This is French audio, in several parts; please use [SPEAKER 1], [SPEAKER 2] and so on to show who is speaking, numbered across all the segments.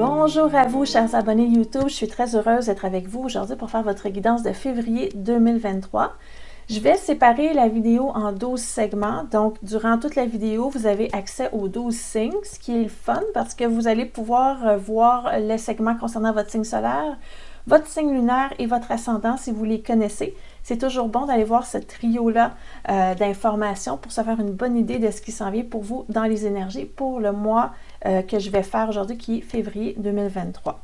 [SPEAKER 1] Bonjour à vous, chers abonnés YouTube. Je suis très heureuse d'être avec vous aujourd'hui pour faire votre guidance de février 2023. Je vais séparer la vidéo en 12 segments. Donc, durant toute la vidéo, vous avez accès aux 12 signes, ce qui est le fun parce que vous allez pouvoir voir les segments concernant votre signe solaire, votre signe lunaire et votre ascendant si vous les connaissez. C'est toujours bon d'aller voir ce trio-là d'informations pour se faire une bonne idée de ce qui s'en vient pour vous dans les énergies pour le mois que je vais faire aujourd'hui qui est février 2023.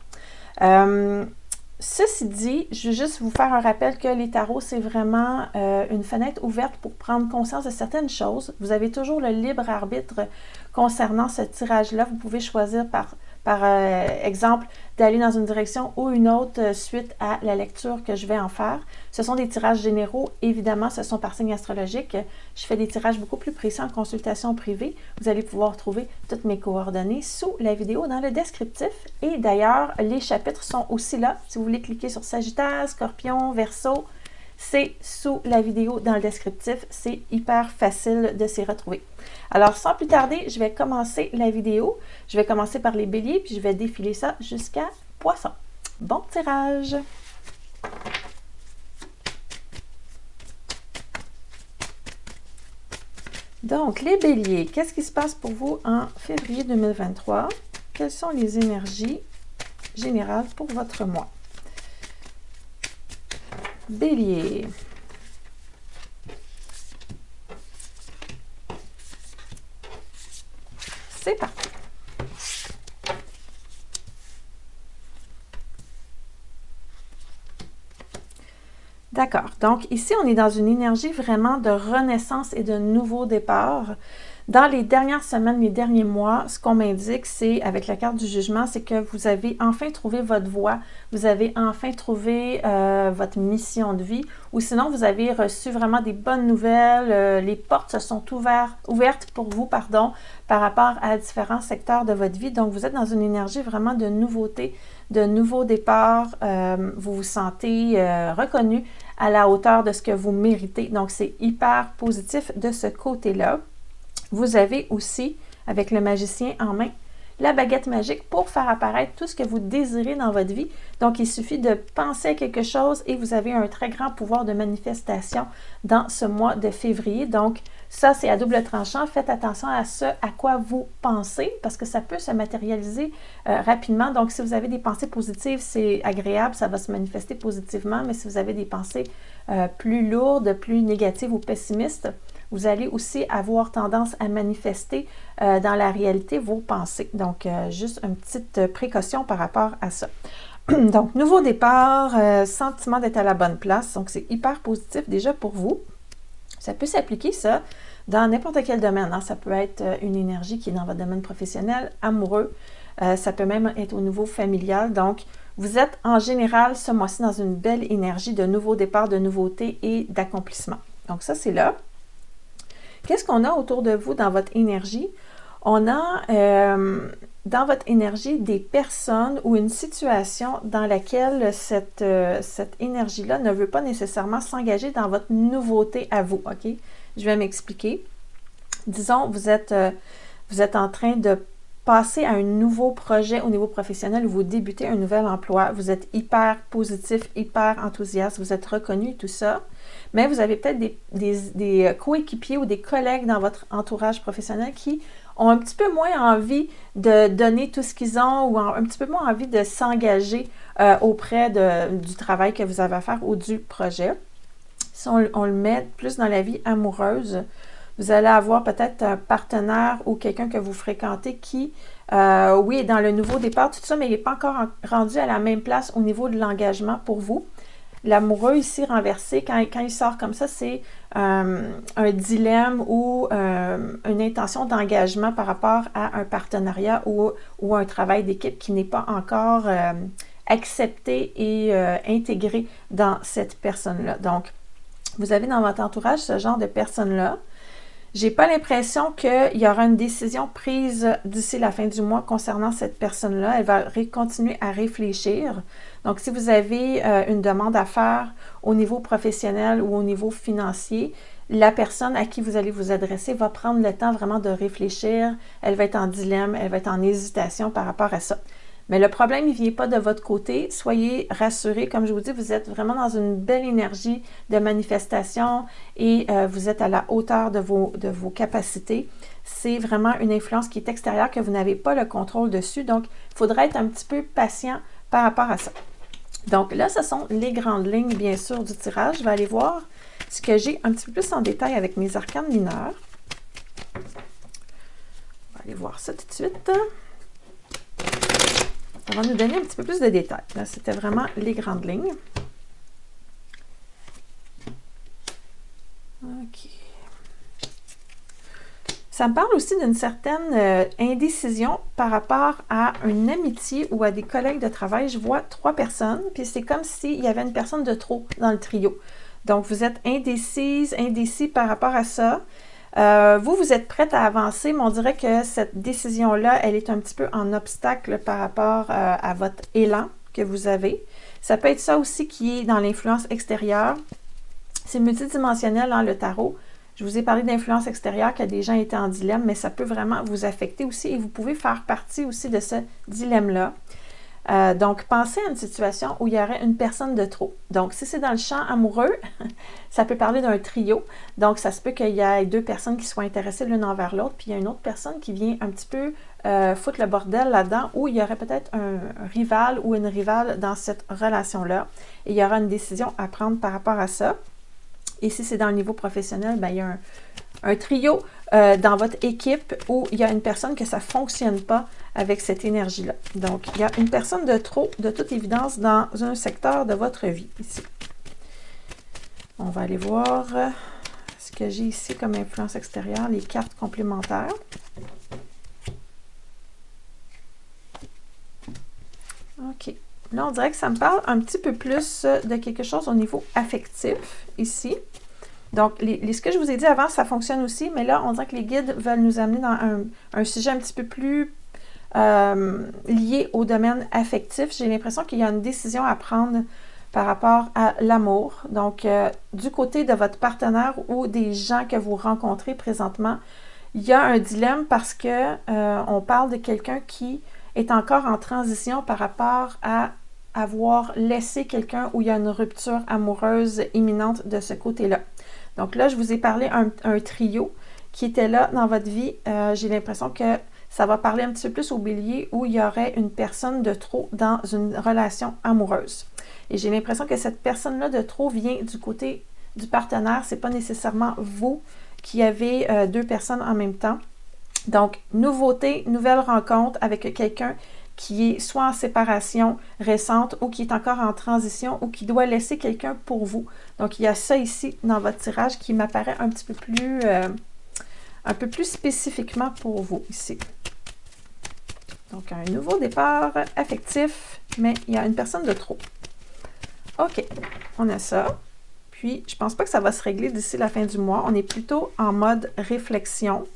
[SPEAKER 1] Ceci dit, je veux juste vous faire un rappel que les tarots, c'est vraiment une fenêtre ouverte pour prendre conscience de certaines choses. Vous avez toujours le libre arbitre concernant ce tirage-là. Vous pouvez choisir par exemple d'aller dans une direction ou une autre suite à la lecture que je vais en faire. Ce sont des tirages généraux, évidemment, ce sont par signe astrologique. Je fais des tirages beaucoup plus précis en consultation privée. Vous allez pouvoir trouver toutes mes coordonnées sous la vidéo dans le descriptif. Et d'ailleurs, les chapitres sont aussi là. Si vous voulez cliquer sur Sagittaire, Scorpion, Verseau, c'est sous la vidéo dans le descriptif. C'est hyper facile de s'y retrouver. Alors, sans plus tarder, je vais commencer la vidéo. Je vais commencer par les béliers, puis je vais défiler ça jusqu'à Poisson. Bon tirage! Donc, les béliers, qu'est-ce qui se passe pour vous en février 2023? Quelles sont les énergies générales pour votre mois? Bélier. C'est parti. D'accord. Donc, ici, on est dans une énergie vraiment de renaissance et de nouveau départ. Dans les dernières semaines, les derniers mois, ce qu'on m'indique, c'est, avec la carte du jugement, c'est que vous avez enfin trouvé votre voie, vous avez enfin trouvé votre mission de vie, ou sinon, vous avez reçu vraiment des bonnes nouvelles, les portes se sont ouvertes pour vous, par rapport à différents secteurs de votre vie. Donc, vous êtes dans une énergie vraiment de nouveauté, de nouveau départ, vous vous sentez reconnu à la hauteur de ce que vous méritez. Donc, c'est hyper positif de ce côté-là. Vous avez aussi, avec le magicien en main, la baguette magique pour faire apparaître tout ce que vous désirez dans votre vie. Donc, il suffit de penser à quelque chose et vous avez un très grand pouvoir de manifestation dans ce mois de février. Donc, ça, c'est à double tranchant. Faites attention à ce à quoi vous pensez parce que ça peut se matérialiser rapidement. Donc, si vous avez des pensées positives, c'est agréable, ça va se manifester positivement. Mais si vous avez des pensées plus lourdes, plus négatives ou pessimistes, vous allez aussi avoir tendance à manifester dans la réalité vos pensées. Donc, juste une petite précaution par rapport à ça. Donc, nouveau départ, sentiment d'être à la bonne place. Donc, c'est hyper positif déjà pour vous. Ça peut s'appliquer, ça, dans n'importe quel domaine. Hein. Ça peut être une énergie qui est dans votre domaine professionnel, amoureux. Ça peut même être au niveau familial. Donc, vous êtes en général ce mois-ci dans une belle énergie de nouveau départ, de nouveauté et d'accomplissement. Donc, ça, c'est là. Qu'est-ce qu'on a autour de vous dans votre énergie? On a dans votre énergie des personnes ou une situation dans laquelle cette énergie-là ne veut pas nécessairement s'engager dans votre nouveauté à vous. OK? Je vais m'expliquer. Disons, vous êtes en train de passer à un nouveau projet au niveau professionnel où vous débutez un nouvel emploi. Vous êtes hyper positif, hyper enthousiaste, vous êtes reconnu, tout ça. Mais vous avez peut-être des coéquipiers ou des collègues dans votre entourage professionnel qui ont un petit peu moins envie de donner tout ce qu'ils ont ou un petit peu moins envie de s'engager auprès du travail que vous avez à faire ou du projet. Si on le met plus dans la vie amoureuse, vous allez avoir peut-être un partenaire ou quelqu'un que vous fréquentez qui, oui, est dans le nouveau départ, tout ça, mais il n'est pas encore rendu à la même place au niveau de l'engagement pour vous. L'amoureux ici renversé, quand il sort comme ça, c'est un dilemme ou une intention d'engagement par rapport à un partenariat ou un travail d'équipe qui n'est pas encore accepté et intégré dans cette personne-là. Donc, vous avez dans votre entourage ce genre de personne-là. J'ai pas l'impression qu'il y aura une décision prise d'ici la fin du mois concernant cette personne-là. Elle va continuer à réfléchir. Donc, si vous avez une demande à faire au niveau professionnel ou au niveau financier, la personne à qui vous allez vous adresser va prendre le temps vraiment de réfléchir. Elle va être en dilemme, elle va être en hésitation par rapport à ça. Mais le problème, il ne vient pas de votre côté. Soyez rassurés. Comme je vous dis, vous êtes vraiment dans une belle énergie de manifestation et vous êtes à la hauteur de vos capacités. C'est vraiment une influence qui est extérieure que vous n'avez pas le contrôle dessus. Donc, il faudra être un petit peu patient par rapport à ça. Donc là, ce sont les grandes lignes, bien sûr, du tirage. Je vais aller voir ce que j'ai un petit peu plus en détail avec mes arcanes mineurs. On va aller voir ça tout de suite. Ça va nous donner un petit peu plus de détails. Là, c'était vraiment les grandes lignes. OK. Ça me parle aussi d'une certaine indécision par rapport à une amitié ou à des collègues de travail. Je vois 3 personnes, puis c'est comme s'il y avait une personne de trop dans le trio. Donc, vous êtes indécis par rapport à ça. Vous êtes prête à avancer, mais on dirait que cette décision-là, elle est un petit peu en obstacle par rapport à votre élan que vous avez. Ça peut être ça aussi qui est dans l'influence extérieure. C'est multidimensionnel, hein, le tarot. Je vous ai parlé d'influence extérieure, que des gens étaient en dilemme, mais ça peut vraiment vous affecter aussi et vous pouvez faire partie aussi de ce dilemme-là. Donc, pensez à une situation où il y aurait une personne de trop. Donc, si c'est dans le champ amoureux, ça peut parler d'un trio. Donc, ça se peut qu'il y ait 2 personnes qui soient intéressées l'une envers l'autre, puis il y a une autre personne qui vient un petit peu foutre le bordel là-dedans, où il y aurait peut-être un rival ou une rivale dans cette relation-là. Et il y aura une décision à prendre par rapport à ça. Et si c'est dans le niveau professionnel, bien, il y a un trio dans votre équipe où il y a une personne que ça ne fonctionne pas avec cette énergie-là. Donc, il y a une personne de trop, de toute évidence, dans un secteur de votre vie, ici. On va aller voir ce que j'ai ici comme influence extérieure, les cartes complémentaires. OK. Là, on dirait que ça me parle un petit peu plus de quelque chose au niveau affectif, ici. Donc, ce que je vous ai dit avant, ça fonctionne aussi, mais là, on dirait que les guides veulent nous amener dans un sujet un petit peu plus lié au domaine affectif. J'ai l'impression qu'il y a une décision à prendre par rapport à l'amour. Donc, du côté de votre partenaire ou des gens que vous rencontrez présentement, il y a un dilemme parce que on parle de quelqu'un qui est encore en transition par rapport à avoir laissé quelqu'un où il y a une rupture amoureuse imminente de ce côté-là. Donc là, je vous ai parlé un trio qui était là dans votre vie. J'ai l'impression que ça va parler un petit peu plus au bélier où il y aurait une personne de trop dans une relation amoureuse. Et j'ai l'impression que cette personne-là de trop vient du côté du partenaire. Ce n'est pas nécessairement vous qui avez 2 personnes en même temps. Donc, nouveauté, nouvelle rencontre avec quelqu'un qui est soit en séparation récente ou qui est encore en transition ou qui doit laisser quelqu'un pour vous. Donc, il y a ça ici dans votre tirage qui m'apparaît un petit peu plus, un peu plus spécifiquement pour vous ici. Donc, un nouveau départ affectif, mais il y a une personne de trop. OK, on a ça. Puis, je ne pense pas que ça va se régler d'ici la fin du mois. On est plutôt en mode réflexion.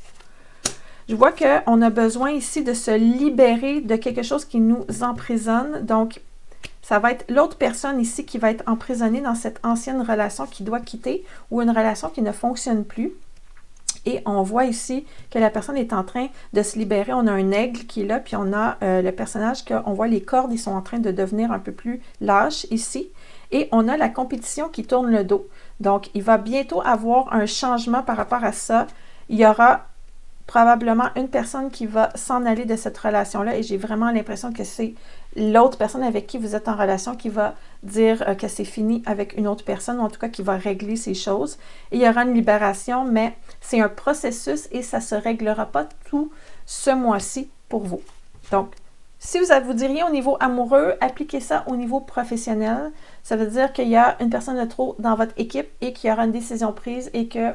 [SPEAKER 1] Je vois qu'on a besoin ici de se libérer de quelque chose qui nous emprisonne. Donc, ça va être l'autre personne ici qui va être emprisonnée dans cette ancienne relation qui doit quitter ou une relation qui ne fonctionne plus. Et on voit ici que la personne est en train de se libérer. On a un aigle qui est là, puis on a le personnage qu'on voit les cordes, ils sont en train de devenir un peu plus lâches ici. Et on a la compétition qui tourne le dos. Donc, il va bientôt avoir un changement par rapport à ça. Il y aura probablement une personne qui va s'en aller de cette relation-là et j'ai vraiment l'impression que c'est l'autre personne avec qui vous êtes en relation qui va dire que c'est fini avec une autre personne, ou en tout cas qui va régler ces choses. Et il y aura une libération, mais c'est un processus et ça ne se réglera pas tout ce mois-ci pour vous. Donc, si vous diriez au niveau amoureux, appliquez ça au niveau professionnel. Ça veut dire qu'il y a une personne de trop dans votre équipe et qu'il y aura une décision prise et que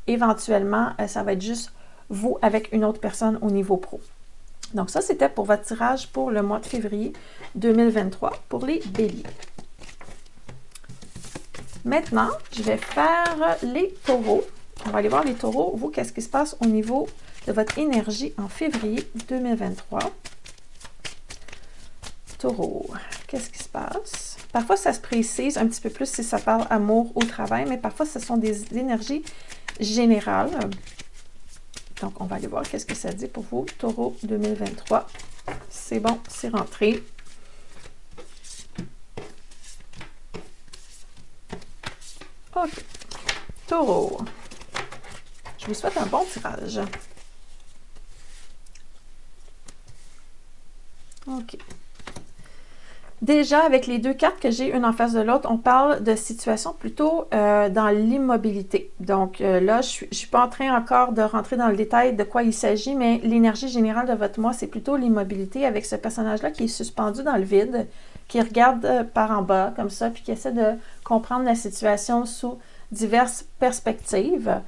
[SPEAKER 1] éventuellement, ça va être juste vous avec une autre personne au niveau pro. Donc ça, c'était pour votre tirage pour le mois de février 2023 pour les béliers. Maintenant, je vais faire les taureaux. On va aller voir les taureaux. Vous, qu'est-ce qui se passe au niveau de votre énergie en février 2023? Taureau, qu'est-ce qui se passe? Parfois, ça se précise un petit peu plus si ça parle amour au travail, mais parfois, ce sont des énergies générales. Donc, on va aller voir qu'est-ce que ça dit pour vous, Taureau 2023. C'est bon, c'est rentré. OK. Taureau. Je vous souhaite un bon tirage. OK. Déjà, avec les deux cartes que j'ai une en face de l'autre, on parle de situations plutôt dans l'immobilité. Donc là, je ne suis pas en train encore de rentrer dans le détail de quoi il s'agit, mais l'énergie générale de votre mois, c'est plutôt l'immobilité avec ce personnage-là qui est suspendu dans le vide, qui regarde par en bas comme ça, puis qui essaie de comprendre la situation sous diverses perspectives.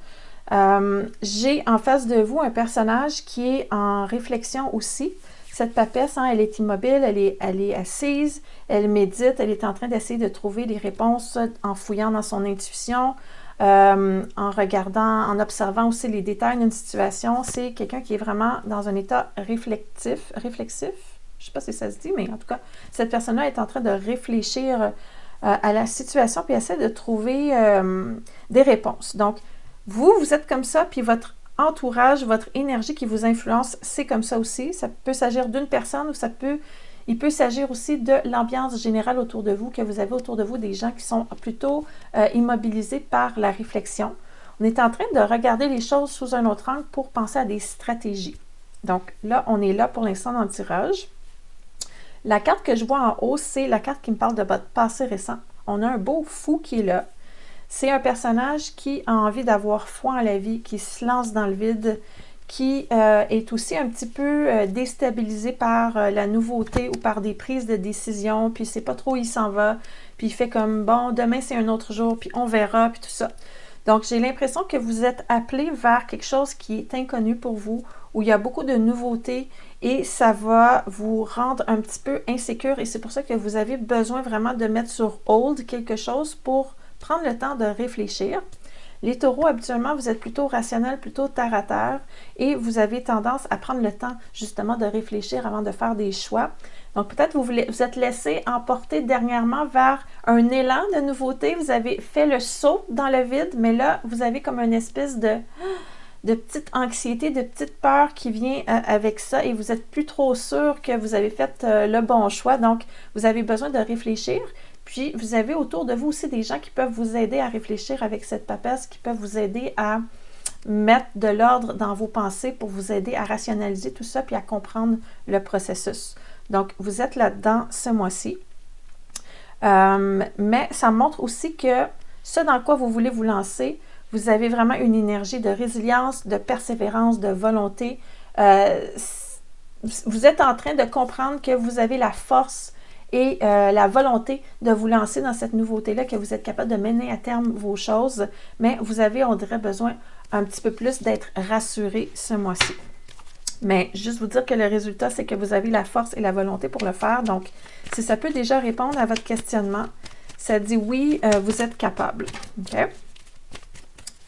[SPEAKER 1] J'ai en face de vous un personnage qui est en réflexion aussi. Cette papesse, hein, elle est immobile, elle est assise, elle médite, elle est en train d'essayer de trouver des réponses en fouillant dans son intuition, en regardant, en observant aussi les détails d'une situation. C'est quelqu'un qui est vraiment dans un état réflexif. Je ne sais pas si ça se dit, mais en tout cas, cette personne-là est en train de réfléchir à la situation puis essaie de trouver des réponses. Donc, vous êtes comme ça, puis votre entourage, votre énergie qui vous influence, c'est comme ça aussi. Ça peut s'agir d'une personne ou il peut s'agir aussi de l'ambiance générale autour de vous, que vous avez autour de vous des gens qui sont plutôt immobilisés par la réflexion. On est en train de regarder les choses sous un autre angle pour penser à des stratégies. Donc là, on est là pour l'instant dans le tirage. La carte que je vois en haut, c'est la carte qui me parle de votre passé récent. On a un beau fou qui est là. C'est un personnage qui a envie d'avoir foi en la vie, qui se lance dans le vide, qui est aussi un petit peu déstabilisé par la nouveauté ou par des prises de décision, puis il ne sait pas trop où il s'en va, puis il fait comme, bon, demain c'est un autre jour, puis on verra, puis tout ça. Donc, j'ai l'impression que vous êtes appelé vers quelque chose qui est inconnu pour vous, où il y a beaucoup de nouveautés, et ça va vous rendre un petit peu insécure, et c'est pour ça que vous avez besoin vraiment de mettre sur hold quelque chose pour prendre le temps de réfléchir. Les taureaux, habituellement, vous êtes plutôt rationnel, plutôt terre à terre et vous avez tendance à prendre le temps justement de réfléchir avant de faire des choix. Donc peut-être vous êtes laissé emporter dernièrement vers un élan de nouveauté. Vous avez fait le saut dans le vide, mais là, vous avez comme une espèce de petite anxiété, de petite peur qui vient avec ça et vous n'êtes plus trop sûr que vous avez fait le bon choix. Donc, vous avez besoin de réfléchir. Puis, vous avez autour de vous aussi des gens qui peuvent vous aider à réfléchir avec cette papesse, qui peuvent vous aider à mettre de l'ordre dans vos pensées pour vous aider à rationaliser tout ça puis à comprendre le processus. Donc, vous êtes là-dedans ce mois-ci. Mais ça montre aussi que ce dans quoi vous voulez vous lancer, vous avez vraiment une énergie de résilience, de persévérance, de volonté. Vous êtes en train de comprendre que vous avez la force et la volonté de vous lancer dans cette nouveauté-là, que vous êtes capable de mener à terme vos choses, mais vous avez, on dirait, besoin un petit peu plus d'être rassuré ce mois-ci. Mais juste vous dire que le résultat, c'est que vous avez la force et la volonté pour le faire. Donc, si ça peut déjà répondre à votre questionnement, ça dit oui, vous êtes capable. OK?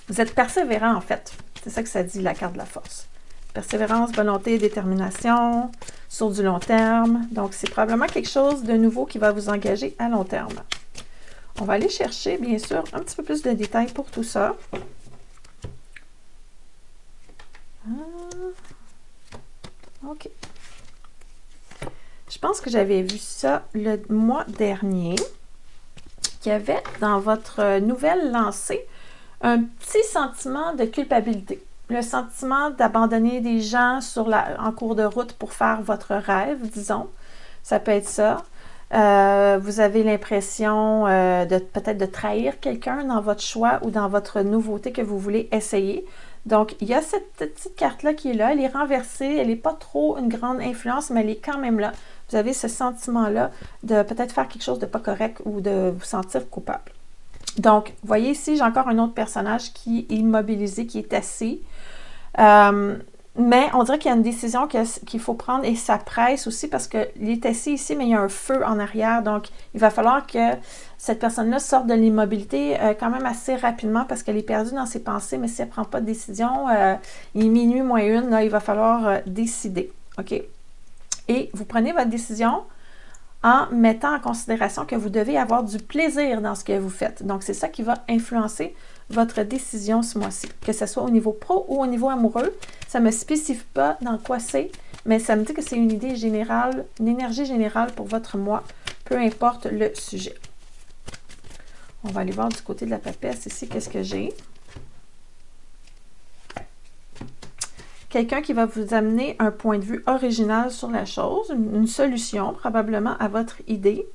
[SPEAKER 1] Vous êtes persévérant, en fait. C'est ça que ça dit, la carte de la force. Persévérance, volonté, détermination, sur du long terme. Donc, c'est probablement quelque chose de nouveau qui va vous engager à long terme. On va aller chercher, bien sûr, un petit peu plus de détails pour tout ça. OK. Je pense que j'avais vu ça le mois dernier, qu'il y avait dans votre nouvelle lancée un petit sentiment de culpabilité. Le sentiment d'abandonner des gens en cours de route pour faire votre rêve, disons. Ça peut être ça. Vous avez l'impression peut-être de trahir quelqu'un dans votre choix ou dans votre nouveauté que vous voulez essayer. Donc, il y a cette petite carte-là qui est là. Elle est renversée. Elle n'est pas trop une grande influence, mais elle est quand même là. Vous avez ce sentiment-là de peut-être faire quelque chose de pas correct ou de vous sentir coupable. Donc, vous voyez ici, j'ai encore un autre personnage qui est immobilisé, qui est assis. Mais on dirait qu'il y a une décision qu'il faut prendre et ça presse aussi parce qu'il est assis ici, mais il y a un feu en arrière. Donc, il va falloir que cette personne-là sorte de l'immobilité quand même assez rapidement parce qu'elle est perdue dans ses pensées, mais si elle ne prend pas de décision, il est minuit moins une, là, il va falloir décider. OK? Et vous prenez votre décision en mettant en considération que vous devez avoir du plaisir dans ce que vous faites. Donc, c'est ça qui va influencer votre décision ce mois-ci, que ce soit au niveau pro ou au niveau amoureux. Ça ne me spécifie pas dans quoi c'est, mais ça me dit que c'est une idée générale, une énergie générale pour votre mois, peu importe le sujet. On va aller voir du côté de la papesse ici, qu'est-ce que j'ai. Quelqu'un qui va vous amener un point de vue original sur la chose, une solution probablement à votre idée.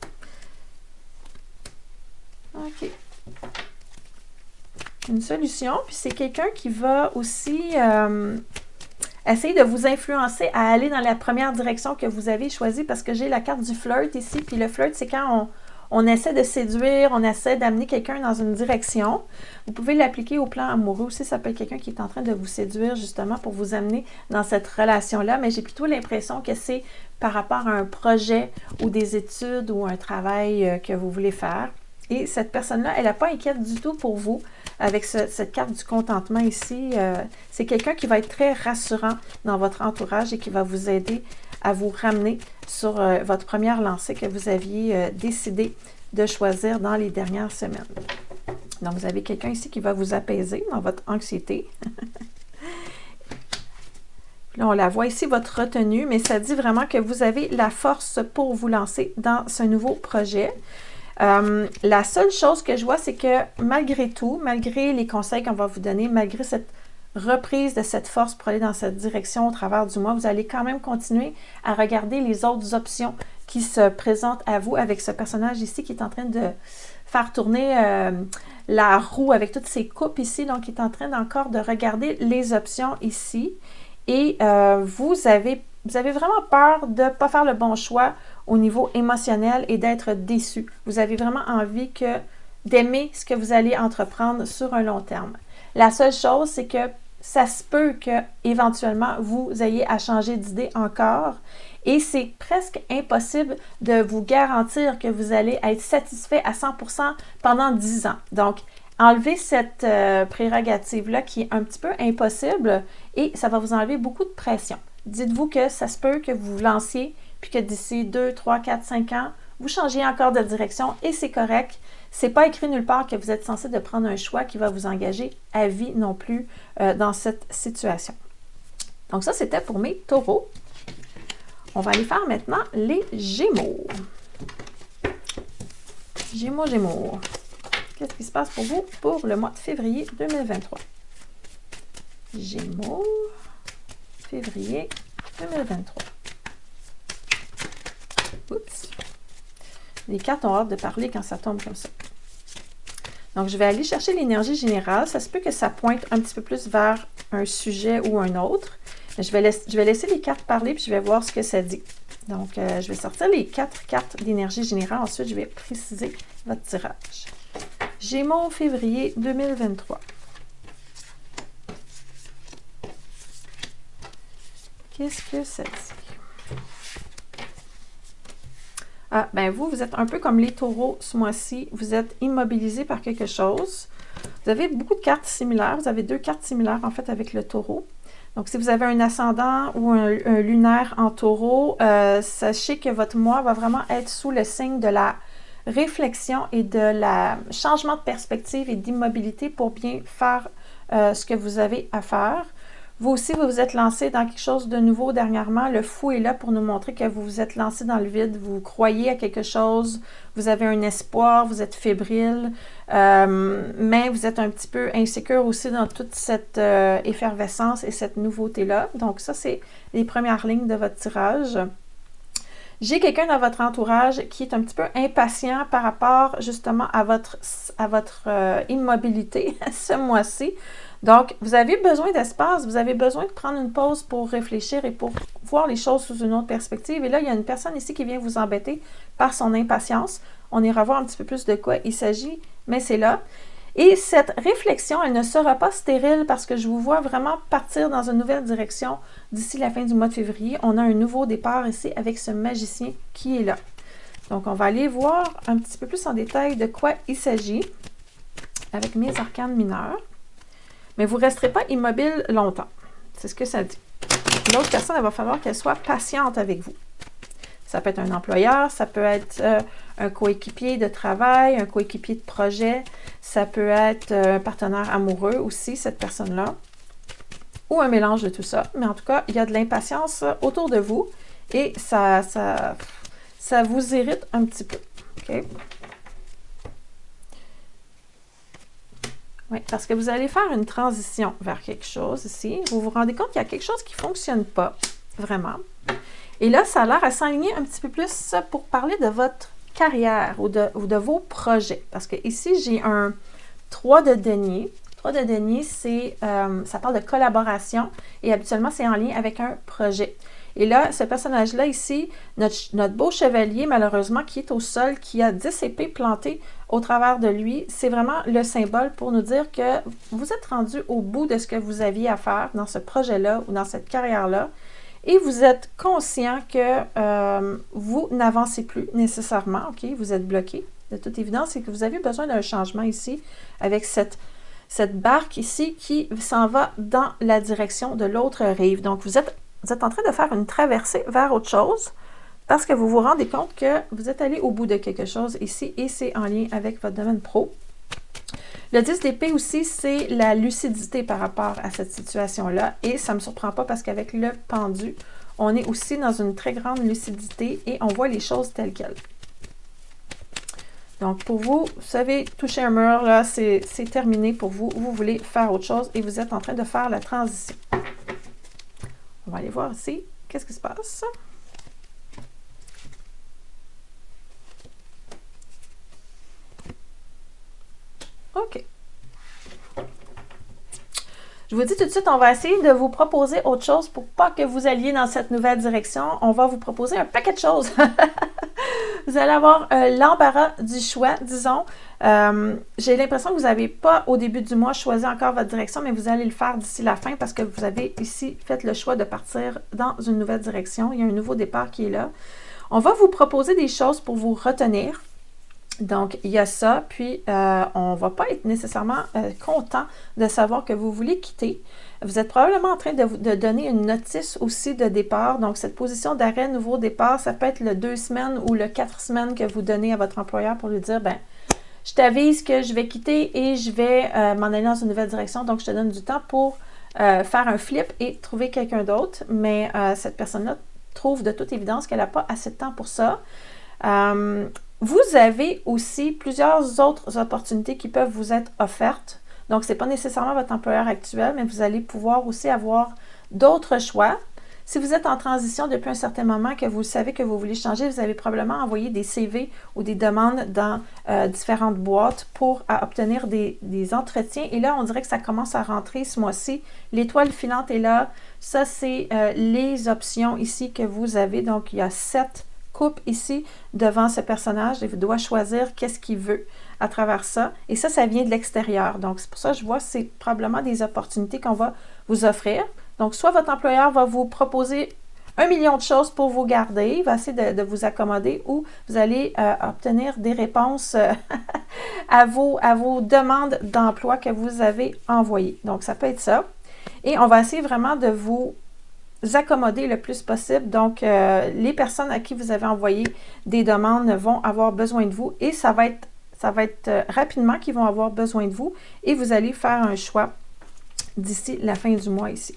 [SPEAKER 1] OK. Une solution, puis c'est quelqu'un qui va aussi essayer de vous influencer à aller dans la première direction que vous avez choisie, parce que j'ai la carte du flirt ici, puis le flirt, c'est quand on essaie de séduire, on essaie d'amener quelqu'un dans une direction. Vous pouvez l'appliquer au plan amoureux aussi. Ça peut être quelqu'un qui est en train de vous séduire justement pour vous amener dans cette relation-là. Mais j'ai plutôt l'impression que c'est par rapport à un projet ou des études ou un travail que vous voulez faire. Et cette personne-là, elle n'est pas inquiète du tout pour vous avec cette carte du contentement ici. C'est quelqu'un qui va être très rassurant dans votre entourage et qui va vous aider à vous ramener sur votre première lancée que vous aviez décidé de choisir dans les dernières semaines. Donc, vous avez quelqu'un ici qui va vous apaiser dans votre anxiété. Là, on la voit ici, votre retenue, mais ça dit vraiment que vous avez la force pour vous lancer dans ce nouveau projet. La seule chose que je vois, c'est que malgré tout, malgré les conseils qu'on va vous donner, malgré cette reprise de cette force pour aller dans cette direction au travers du mois, vous allez quand même continuer à regarder les autres options qui se présentent à vous avec ce personnage ici qui est en train de faire tourner la roue avec toutes ces coupes ici. Donc, il est en train encore de regarder les options ici. Et vous avez vraiment peur de ne pas faire le bon choix au niveau émotionnel et d'être déçu. Vous avez vraiment envie d'aimer ce que vous allez entreprendre sur un long terme. La seule chose, c'est que ça se peut qu'éventuellement, vous ayez à changer d'idée encore. Et c'est presque impossible de vous garantir que vous allez être satisfait à 100% pendant 10 ans. Donc, enlevez cette prérogative-là qui est un petit peu impossible et ça va vous enlever beaucoup de pression. Dites-vous que ça se peut que vous vous lanciez puis que d'ici 2, 3, 4, 5 ans, vous changiez encore de direction et c'est correct. C'est pas écrit nulle part que vous êtes censé de prendre un choix qui va vous engager à vie non plus dans cette situation. Donc ça, c'était pour mes taureaux. On va aller faire maintenant les Gémeaux. Gémeaux. Qu'est-ce qui se passe pour vous pour le mois de février 2023? Gémeaux, février 2023. Oups. Les cartes ont hâte de parler quand ça tombe comme ça. Donc, je vais aller chercher l'énergie générale. Ça se peut que ça pointe un petit peu plus vers un sujet ou un autre. Mais je vais laisser les cartes parler puis je vais voir ce que ça dit. Donc, je vais sortir les 4 cartes d'énergie générale. Ensuite, je vais préciser votre tirage. Gémeaux, février 2023. Qu'est-ce que ça dit? Ah, ben vous êtes un peu comme les taureaux ce mois-ci. Vous êtes immobilisé par quelque chose. Vous avez beaucoup de cartes similaires. Vous avez 2 cartes similaires, en fait, avec le taureau. Donc, si vous avez un ascendant ou un lunaire en taureau, sachez que votre mois va vraiment être sous le signe de la réflexion et de la changement de perspective et d'immobilité pour bien faire ce que vous avez à faire. Vous aussi, vous vous êtes lancé dans quelque chose de nouveau dernièrement. Le fou est là pour nous montrer que vous vous êtes lancé dans le vide. Vous croyez à quelque chose, vous avez un espoir, vous êtes fébrile, mais vous êtes un petit peu insécure aussi dans toute cette effervescence et cette nouveauté-là. Donc ça, c'est les premières lignes de votre tirage. J'ai quelqu'un dans votre entourage qui est un petit peu impatient par rapport justement à votre immobilité ce mois-ci. Donc, vous avez besoin d'espace, vous avez besoin de prendre une pause pour réfléchir et pour voir les choses sous une autre perspective. Et là, il y a une personne ici qui vient vous embêter par son impatience. On ira voir un petit peu plus de quoi il s'agit, mais c'est là. Et cette réflexion, elle ne sera pas stérile parce que je vous vois vraiment partir dans une nouvelle direction d'ici la fin du mois de février. On a un nouveau départ ici avec ce magicien qui est là. Donc, on va aller voir un petit peu plus en détail de quoi il s'agit avec mes arcanes mineurs. Mais vous ne resterez pas immobile longtemps. C'est ce que ça dit. L'autre personne, il va falloir qu'elle soit patiente avec vous. Ça peut être un employeur, ça peut être un coéquipier de travail, un coéquipier de projet, ça peut être un partenaire amoureux aussi, cette personne-là. ou un mélange de tout ça. Mais en tout cas, il y a de l'impatience autour de vous et ça vous irrite un petit peu. OK? Oui, parce que vous allez faire une transition vers quelque chose ici. Vous vous rendez compte qu'il y a quelque chose qui ne fonctionne pas, vraiment. Et là, ça a l'air à s'aligner un petit peu plus pour parler de votre carrière ou de vos projets. Parce que ici, j'ai un 3 de denier. 3 de denier, ça parle de collaboration et habituellement, c'est en lien avec un projet. Et là, ce personnage-là ici, notre beau chevalier, malheureusement, qui est au sol, qui a 10 épées plantées au travers de lui, c'est vraiment le symbole pour nous dire que vous êtes rendu au bout de ce que vous aviez à faire dans ce projet-là ou dans cette carrière-là. Et vous êtes conscient que vous n'avancez plus nécessairement, OK? Vous êtes bloqué, de toute évidence, et que vous avez besoin d'un changement ici avec cette barque ici qui s'en va dans la direction de l'autre rive. Donc, vous êtes en train de faire une traversée vers autre chose parce que vous vous rendez compte que vous êtes allé au bout de quelque chose ici et c'est en lien avec votre domaine pro. Le 10 d'épée aussi, c'est la lucidité par rapport à cette situation-là et ça ne me surprend pas parce qu'avec le pendu, on est aussi dans une très grande lucidité et on voit les choses telles quelles. Donc, pour vous, vous savez, toucher un mur, là, c'est terminé pour vous. Vous voulez faire autre chose et vous êtes en train de faire la transition. On va aller voir ici. Qu'est-ce qui se passe? OK. Je vous dis tout de suite, on va essayer de vous proposer autre chose pour pas que vous alliez dans cette nouvelle direction. On va vous proposer un paquet de choses. Vous allez avoir l'embarras du choix, disons. J'ai l'impression que vous n'avez pas, au début du mois, choisi encore votre direction, mais vous allez le faire d'ici la fin parce que vous avez ici fait le choix de partir dans une nouvelle direction. Il y a un nouveau départ qui est là. On va vous proposer des choses pour vous retenir. Donc, il y a ça, puis on ne va pas être nécessairement content de savoir que vous voulez quitter. Vous êtes probablement en train de donner une notice aussi de départ. Donc, cette position d'arrêt, nouveau départ, ça peut être le 2 semaines ou le 4 semaines que vous donnez à votre employeur pour lui dire, ben, je t'avise que je vais quitter et je vais m'en aller dans une nouvelle direction. Donc, je te donne du temps pour faire un flip et trouver quelqu'un d'autre. Mais cette personne-là trouve de toute évidence qu'elle n'a pas assez de temps pour ça. Vous avez aussi plusieurs autres opportunités qui peuvent vous être offertes. Donc, ce n'est pas nécessairement votre employeur actuel, mais vous allez pouvoir aussi avoir d'autres choix. Si vous êtes en transition depuis un certain moment, que vous savez que vous voulez changer, vous avez probablement envoyé des CV ou des demandes dans différentes boîtes pour obtenir des entretiens. Et là, on dirait que ça commence à rentrer ce mois-ci. L'étoile filante est là. Ça, c'est les options ici que vous avez. Donc, il y a 7 coupes ici devant ce personnage et vous doit choisir qu'est-ce qu'il veut à travers ça. Et ça, ça vient de l'extérieur. Donc, c'est pour ça que je vois que c'est probablement des opportunités qu'on va vous offrir. Donc, soit votre employeur va vous proposer 1 million de choses pour vous garder, il va essayer de vous accommoder ou vous allez obtenir des réponses à vos demandes d'emploi que vous avez envoyées. Donc, ça peut être ça. Et on va essayer vraiment de vous accommoder le plus possible. Donc, les personnes à qui vous avez envoyé des demandes vont avoir besoin de vous et ça va être rapidement qu'ils vont avoir besoin de vous et vous allez faire un choix d'ici la fin du mois ici.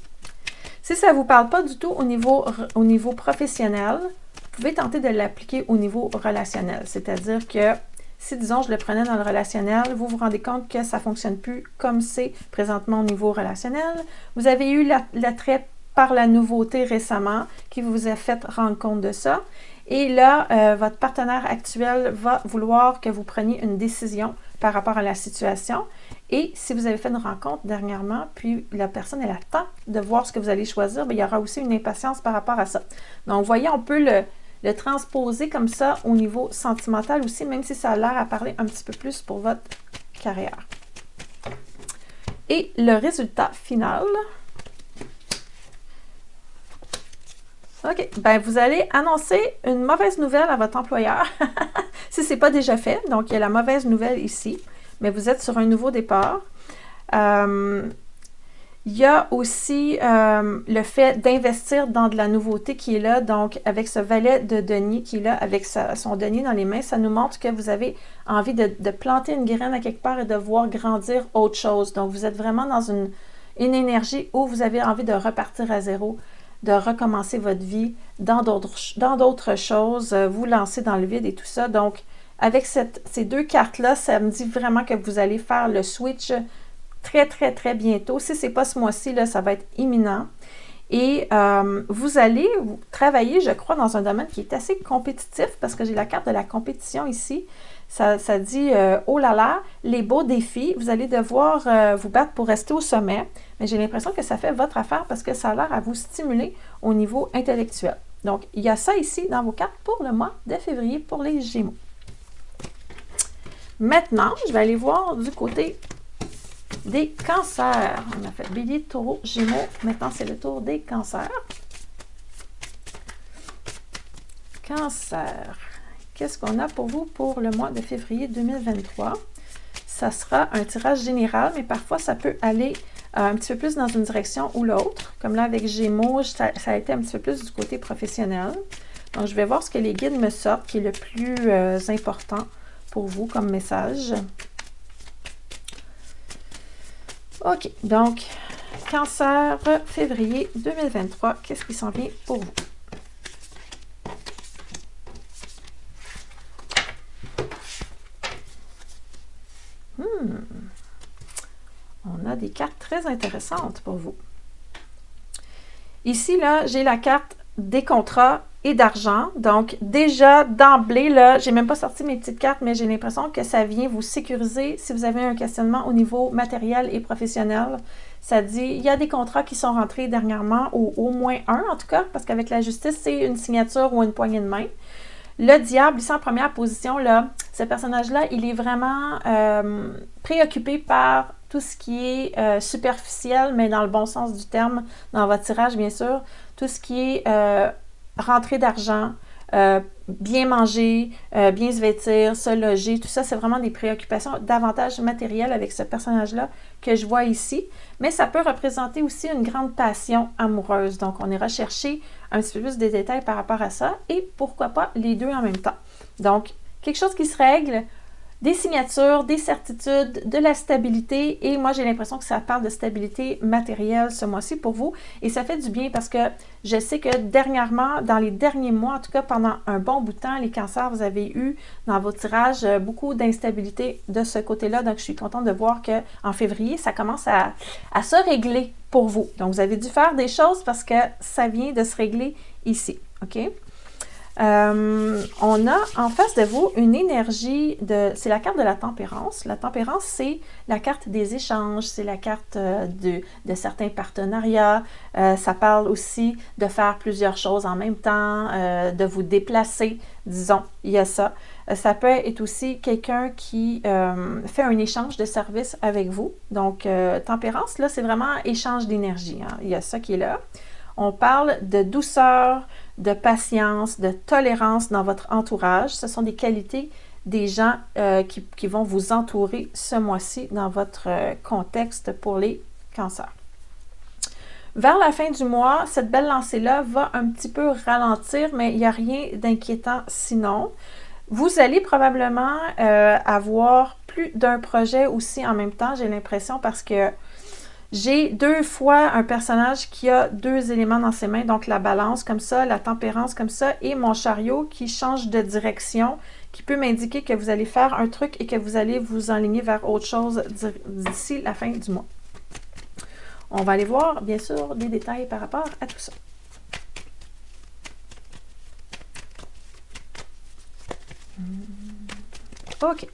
[SPEAKER 1] Si ça ne vous parle pas du tout au niveau professionnel, vous pouvez tenter de l'appliquer au niveau relationnel. C'est-à-dire que si, disons, je le prenais dans le relationnel, vous vous rendez compte que ça ne fonctionne plus comme c'est présentement au niveau relationnel. Vous avez eu l'attrait par la nouveauté récemment qui vous a fait rendre compte de ça. Et là, votre partenaire actuel va vouloir que vous preniez une décision par rapport à la situation. Et si vous avez fait une rencontre dernièrement, puis la personne elle attend de voir ce que vous allez choisir, bien, il y aura aussi une impatience par rapport à ça. Donc, vous voyez, on peut le transposer comme ça au niveau sentimental aussi, même si ça a l'air à parler un petit peu plus pour votre carrière. Et le résultat final... OK. Ben, vous allez annoncer une mauvaise nouvelle à votre employeur si ce n'est pas déjà fait. Donc, il y a la mauvaise nouvelle ici, mais vous êtes sur un nouveau départ. Il y a aussi le fait d'investir dans de la nouveauté qui est là. Donc, avec ce valet de denier qui est là, avec son denier dans les mains, ça nous montre que vous avez envie de planter une graine à quelque part et de voir grandir autre chose. Donc, vous êtes vraiment dans une énergie où vous avez envie de repartir à zéro, de recommencer votre vie dans d'autres choses, vous lancer dans le vide et tout ça. Donc, avec ces deux cartes-là, ça me dit vraiment que vous allez faire le switch très, très, très bientôt. Si ce n'est pas ce mois-ci, là, ça va être imminent. Et vous allez travailler, je crois, dans un domaine qui est assez compétitif parce que j'ai la carte de la compétition ici. Ça dit, oh là là, les beaux défis, vous allez devoir vous battre pour rester au sommet. Mais j'ai l'impression que ça fait votre affaire parce que ça a l'air à vous stimuler au niveau intellectuel. Donc, il y a ça ici dans vos cartes pour le mois de février pour les Gémeaux. Maintenant, je vais aller voir du côté des cancers. On a fait Bélier, Taureau, Gémeaux. Maintenant, c'est le tour des cancers. Cancer. Qu'est-ce qu'on a pour vous pour le mois de février 2023? Ça sera un tirage général, mais parfois, ça peut aller un petit peu plus dans une direction ou l'autre. Comme là, avec Gémeaux, ça a été un petit peu plus du côté professionnel. Donc, je vais voir ce que les guides me sortent, qui est le plus important pour vous comme message. OK, donc, Cancer, février 2023, qu'est-ce qui s'en vient pour vous? On a des cartes très intéressantes pour vous. Ici, là, j'ai la carte des contrats et d'argent. Donc, déjà, d'emblée, là, j'ai même pas sorti mes petites cartes, mais j'ai l'impression que ça vient vous sécuriser si vous avez un questionnement au niveau matériel et professionnel. Ça dit, il y a des contrats qui sont rentrés dernièrement, ou au moins un en tout cas, parce qu'avec la justice, c'est une signature ou une poignée de main. Le diable, ici en première position, là, ce personnage-là, il est vraiment préoccupé par tout ce qui est superficiel, mais dans le bon sens du terme, dans votre tirage, bien sûr. Tout ce qui est rentrée d'argent, bien manger, bien se vêtir, se loger, tout ça, c'est vraiment des préoccupations davantage matérielles avec ce personnage-là que je vois ici. Mais ça peut représenter aussi une grande passion amoureuse. Donc, on ira chercher un petit peu plus de détails par rapport à ça et pourquoi pas les deux en même temps. Donc, quelque chose qui se règle, des signatures, des certitudes, de la stabilité et moi, j'ai l'impression que ça parle de stabilité matérielle ce mois-ci pour vous et ça fait du bien parce que je sais que dernièrement, dans les derniers mois, en tout cas pendant un bon bout de temps, les cancers, vous avez eu dans vos tirages beaucoup d'instabilité de ce côté-là. Donc, je suis contente de voir qu'en février, ça commence à se régler pour vous. Donc, vous avez dû faire des choses parce que ça vient de se régler ici. OK? On a en face de vous une énergie c'est la carte de la tempérance. La tempérance, c'est la carte des échanges, c'est la carte de certains partenariats. Ça parle aussi de faire plusieurs choses en même temps, de vous déplacer, disons, il y a ça. Ça peut être aussi quelqu'un qui fait un échange de services avec vous. Donc, tempérance, là, c'est vraiment échange d'énergie. Hein. Il y a ça qui est là. On parle de douceur, de patience, de tolérance dans votre entourage. Ce sont des qualités des gens qui vont vous entourer ce mois-ci dans votre contexte pour les cancers. Vers la fin du mois, cette belle lancée-là va un petit peu ralentir, mais il n'y a rien d'inquiétant sinon. Vous allez probablement avoir plus d'un projet aussi en même temps, j'ai l'impression, parce que j'ai deux fois un personnage qui a deux éléments dans ses mains, donc la balance comme ça, la tempérance comme ça, et mon chariot qui change de direction, qui peut m'indiquer que vous allez faire un truc et que vous allez vous enligner vers autre chose d'ici la fin du mois. On va aller voir, bien sûr, des détails par rapport à tout ça. OK.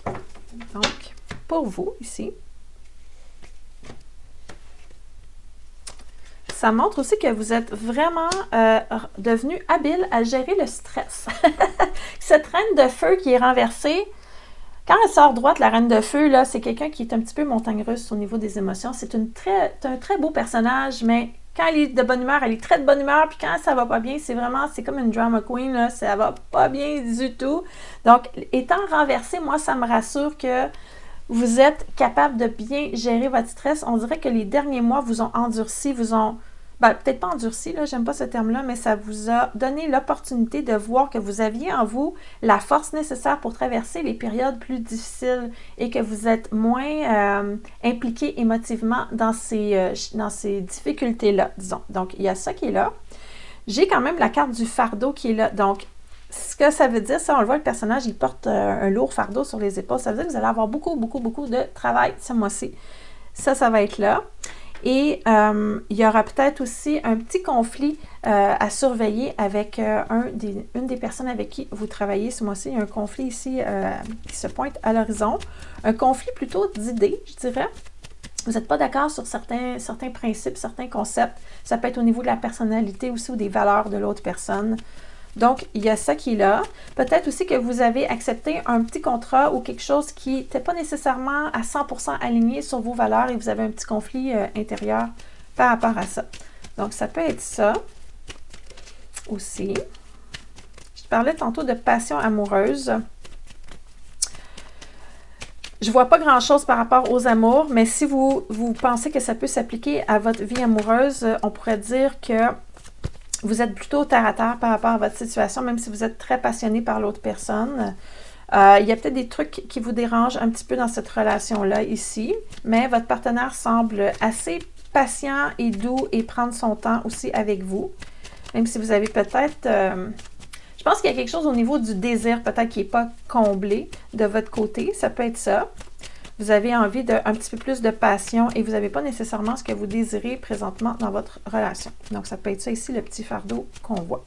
[SPEAKER 1] Donc, pour vous, ici, ça montre aussi que vous êtes vraiment devenu habile à gérer le stress. Cette reine de feu qui est renversée, quand elle sort droite, la reine de feu, là, c'est quelqu'un qui est un petit peu montagne russe au niveau des émotions. C'est un très beau personnage, mais quand elle est de bonne humeur, elle est très de bonne humeur, puis quand ça va pas bien, c'est comme une drama queen, là, ça va pas bien du tout. Donc, étant renversée, moi, ça me rassure que vous êtes capable de bien gérer votre stress. On dirait que les derniers mois vous ont endurci, vous ont ben, peut-être pas endurci, là, j'aime pas ce terme-là, mais ça vous a donné l'opportunité de voir que vous aviez en vous la force nécessaire pour traverser les périodes plus difficiles et que vous êtes moins impliqué émotivement dans ces difficultés-là, disons. Donc, il y a ça qui est là. J'ai quand même la carte du fardeau qui est là. Donc, ce que ça veut dire, ça, on le voit, le personnage, il porte un lourd fardeau sur les épaules. Ça veut dire que vous allez avoir beaucoup, beaucoup, beaucoup de travail ce mois-ci. Ça va être là. Et il y aura peut-être aussi un petit conflit à surveiller avec une des personnes avec qui vous travaillez ce mois-ci. Il y a un conflit ici qui se pointe à l'horizon. Un conflit plutôt d'idées, je dirais. Vous n'êtes pas d'accord sur certains principes, certains concepts. Ça peut être au niveau de la personnalité aussi ou des valeurs de l'autre personne. Donc, il y a ça qui est là. Peut-être aussi que vous avez accepté un petit contrat ou quelque chose qui n'était pas nécessairement à 100% aligné sur vos valeurs et vous avez un petit conflit intérieur par rapport à ça. Donc, ça peut être ça aussi. Je parlais tantôt de passion amoureuse. Je ne vois pas grand-chose par rapport aux amours, mais si vous pensez que ça peut s'appliquer à votre vie amoureuse, on pourrait dire que vous êtes plutôt terre à terre par rapport à votre situation, même si vous êtes très passionné par l'autre personne. Il y a peut-être des trucs qui vous dérangent un petit peu dans cette relation-là ici, mais votre partenaire semble assez patient et doux et prendre son temps aussi avec vous. Même si vous avez peut-être... je pense qu'il y a quelque chose au niveau du désir peut-être qui n'est pas comblé de votre côté. Ça peut être ça. Vous avez envie d'un petit peu plus de passion et vous n'avez pas nécessairement ce que vous désirez présentement dans votre relation. Donc, ça peut être ça ici, le petit fardeau qu'on voit.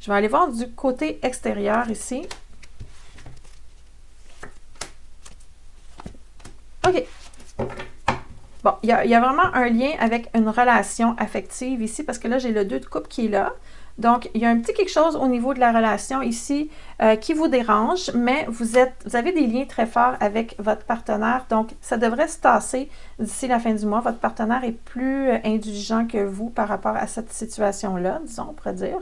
[SPEAKER 1] Je vais aller voir du côté extérieur ici. OK. Bon, il y a vraiment un lien avec une relation affective ici parce que là, j'ai le 2 de coupe qui est là. Donc, il y a un petit quelque chose au niveau de la relation ici qui vous dérange, mais vous avez des liens très forts avec votre partenaire. Donc, ça devrait se tasser d'ici la fin du mois. Votre partenaire est plus indulgent que vous par rapport à cette situation-là, disons, on pourrait dire.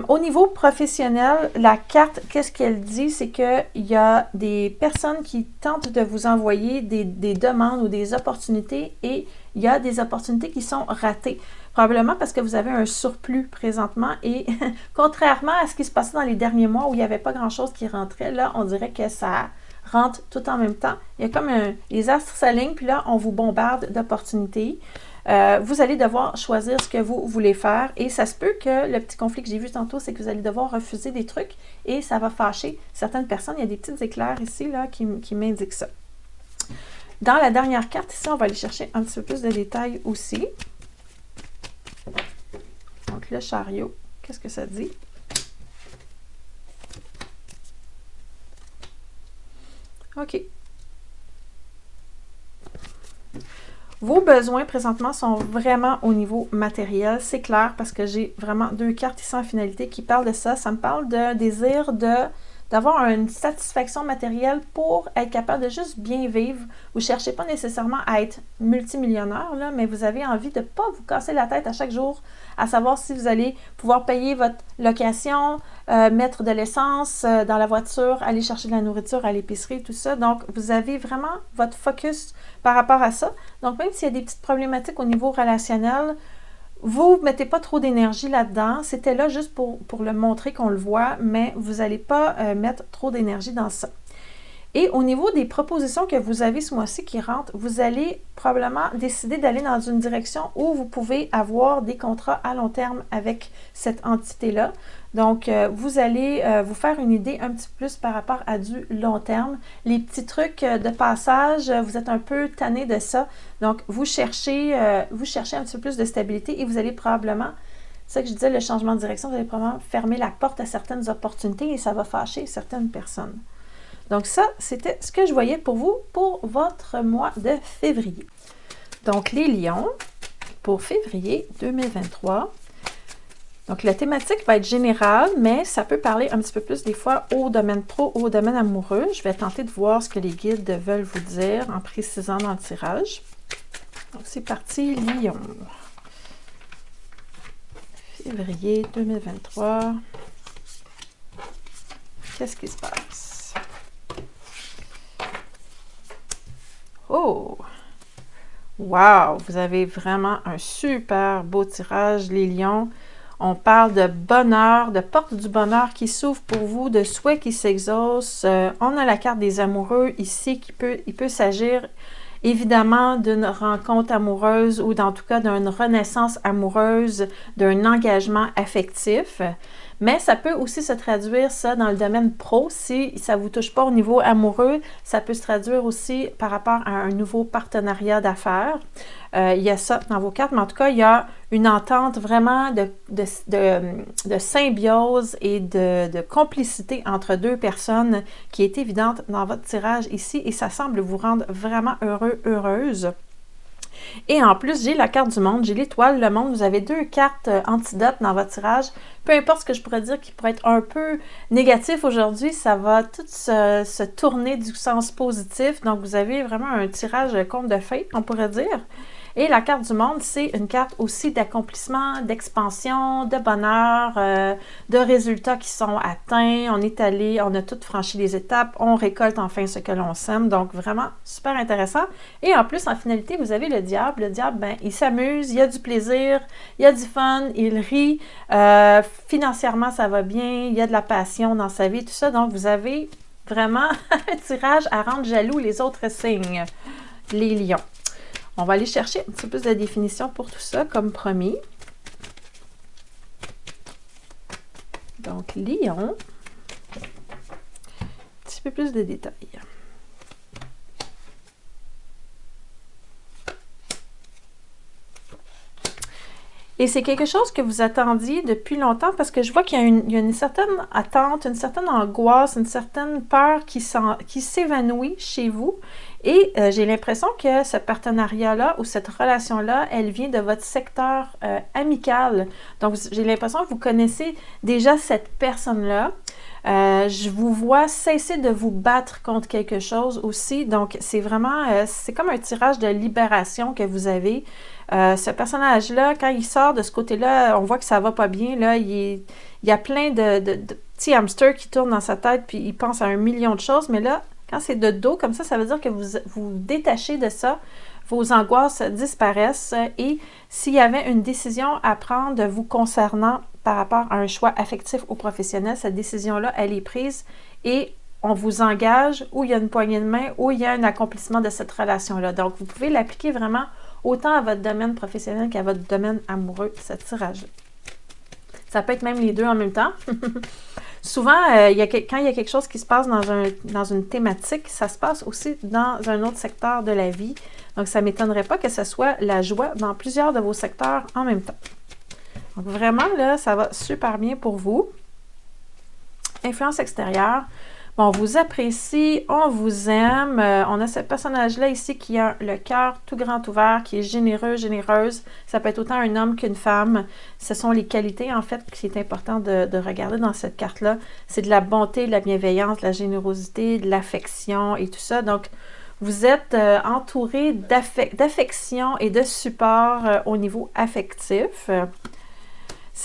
[SPEAKER 1] Au niveau professionnel, la carte, qu'est-ce qu'elle dit? C'est qu'il y a des personnes qui tentent de vous envoyer des demandes ou des opportunités et il y a des opportunités qui sont ratées. Probablement parce que vous avez un surplus présentement et contrairement à ce qui se passait dans les derniers mois où il n'y avait pas grand-chose qui rentrait, là, on dirait que ça rentre tout en même temps. Il y a comme les astres s'alignent, puis là, on vous bombarde d'opportunités. Vous allez devoir choisir ce que vous voulez faire et ça se peut que le petit conflit que j'ai vu tantôt, c'est que vous allez devoir refuser des trucs et ça va fâcher certaines personnes. Il y a des petits éclairs ici là, qui m'indiquent ça. Dans la dernière carte ici, on va aller chercher un petit peu plus de détails aussi. Donc, le chariot, qu'est-ce que ça dit? OK. Vos besoins présentement sont vraiment au niveau matériel, c'est clair parce que j'ai vraiment 2 cartes ici en finalité qui parlent de ça. Ça me parle d'un désir d'avoir une satisfaction matérielle pour être capable de juste bien vivre. Vous ne cherchez pas nécessairement à être multimillionnaire, là, mais vous avez envie de ne pas vous casser la tête à chaque jour à savoir si vous allez pouvoir payer votre location, mettre de l'essence dans la voiture, aller chercher de la nourriture à l'épicerie, tout ça. Donc, vous avez vraiment votre focus par rapport à ça. Donc, même s'il y a des petites problématiques au niveau relationnel, vous ne mettez pas trop d'énergie là-dedans. C'était là juste pour le montrer qu'on le voit, mais vous n'allez pas mettre trop d'énergie dans ça. Et au niveau des propositions que vous avez ce mois-ci qui rentrent, vous allez probablement décider d'aller dans une direction où vous pouvez avoir des contrats à long terme avec cette entité-là. Donc, vous allez vous faire une idée un petit peu plus par rapport à du long terme. Les petits trucs de passage, vous êtes un peu tanné de ça. Donc, vous cherchez un petit peu plus de stabilité et vous allez probablement, c'est ça que je disais, le changement de direction, vous allez probablement fermer la porte à certaines opportunités et ça va fâcher certaines personnes. Donc ça, c'était ce que je voyais pour vous pour votre mois de février. Donc les lions, pour février 2023, donc la thématique va être générale, mais ça peut parler un petit peu plus des fois au domaine pro, au domaine amoureux. Je vais tenter de voir ce que les guides veulent vous dire en précisant dans le tirage. Donc c'est parti, lion. Février 2023. Qu'est-ce qui se passe? Oh! Wow! Vous avez vraiment un super beau tirage, les lions. On parle de bonheur, de porte du bonheur qui s'ouvre pour vous, de souhaits qui s'exaucent. On a la carte des amoureux ici il peut s'agir évidemment d'une rencontre amoureuse ou en tout cas d'une renaissance amoureuse, d'un engagement affectif. Mais ça peut aussi se traduire ça dans le domaine pro. Si ça ne vous touche pas au niveau amoureux, ça peut se traduire aussi par rapport à un nouveau partenariat d'affaires. Il y a ça dans vos cartes, mais en tout cas, il y a une entente vraiment de symbiose et de complicité entre deux personnes qui est évidente dans votre tirage ici et ça semble vous rendre vraiment heureux, heureuse. Et en plus, j'ai la carte du monde, j'ai l'étoile, le monde. Vous avez deux cartes antidotes dans votre tirage. Peu importe ce que je pourrais dire qui pourrait être un peu négatif aujourd'hui, ça va tout se tourner du sens positif. Donc, vous avez vraiment un tirage conte de fées, on pourrait dire. Et la carte du monde, c'est une carte aussi d'accomplissement, d'expansion, de bonheur, de résultats qui sont atteints. On est allé, on a tout franchi les étapes, on récolte enfin ce que l'on sème. Donc, vraiment super intéressant. Et en plus, en finalité, vous avez le diable. Le diable, ben, il s'amuse, il a du plaisir, il a du fun, il rit. Financièrement, ça va bien, il y a de la passion dans sa vie, tout ça. Donc, vous avez vraiment un tirage à rendre jaloux les autres signes, les lions. On va aller chercher un petit peu plus de définition pour tout ça, comme promis. Donc, lion. Un petit peu plus de détails. Et c'est quelque chose que vous attendiez depuis longtemps parce que je vois qu'il y a une certaine attente, une certaine angoisse, une certaine peur qui s'évanouit chez vous. Et j'ai l'impression que ce partenariat-là ou cette relation-là, elle vient de votre secteur amical. Donc, j'ai l'impression que vous connaissez déjà cette personne-là. Je vous vois cesser de vous battre contre quelque chose aussi. Donc, c'est vraiment, c'est comme un tirage de libération que vous avez. Ce personnage-là, quand il sort de ce côté-là, on voit que ça va pas bien. Là, il y a plein de petits hamsters qui tournent dans sa tête, puis il pense à 1 million de choses. Mais là, quand c'est de dos comme ça veut dire que vous détachez de ça. Vos angoisses disparaissent. Et s'il y avait une décision à prendre vous concernant par rapport à un choix affectif ou professionnel, cette décision-là, elle est prise et on vous engage ou il y a une poignée de main ou il y a un accomplissement de cette relation-là. Donc, vous pouvez l'appliquer vraiment autant à votre domaine professionnel qu'à votre domaine amoureux, ce tirage-là. Ça peut être même les deux en même temps. Souvent, quand il y a quelque chose qui se passe dans une thématique, ça se passe aussi dans un autre secteur de la vie. Donc, ça ne m'étonnerait pas que ce soit la joie dans plusieurs de vos secteurs en même temps. Donc, vraiment, là, ça va super bien pour vous. Influence extérieure. Bon, on vous apprécie, on vous aime. On a ce personnage-là ici qui a le cœur tout grand ouvert, qui est généreux, généreuse. Ça peut être autant un homme qu'une femme. Ce sont les qualités, en fait, qui est important de regarder dans cette carte-là. C'est de la bonté, de la bienveillance, de la générosité, de l'affection et tout ça. Donc, vous êtes entouré d'affection et de support au niveau affectif.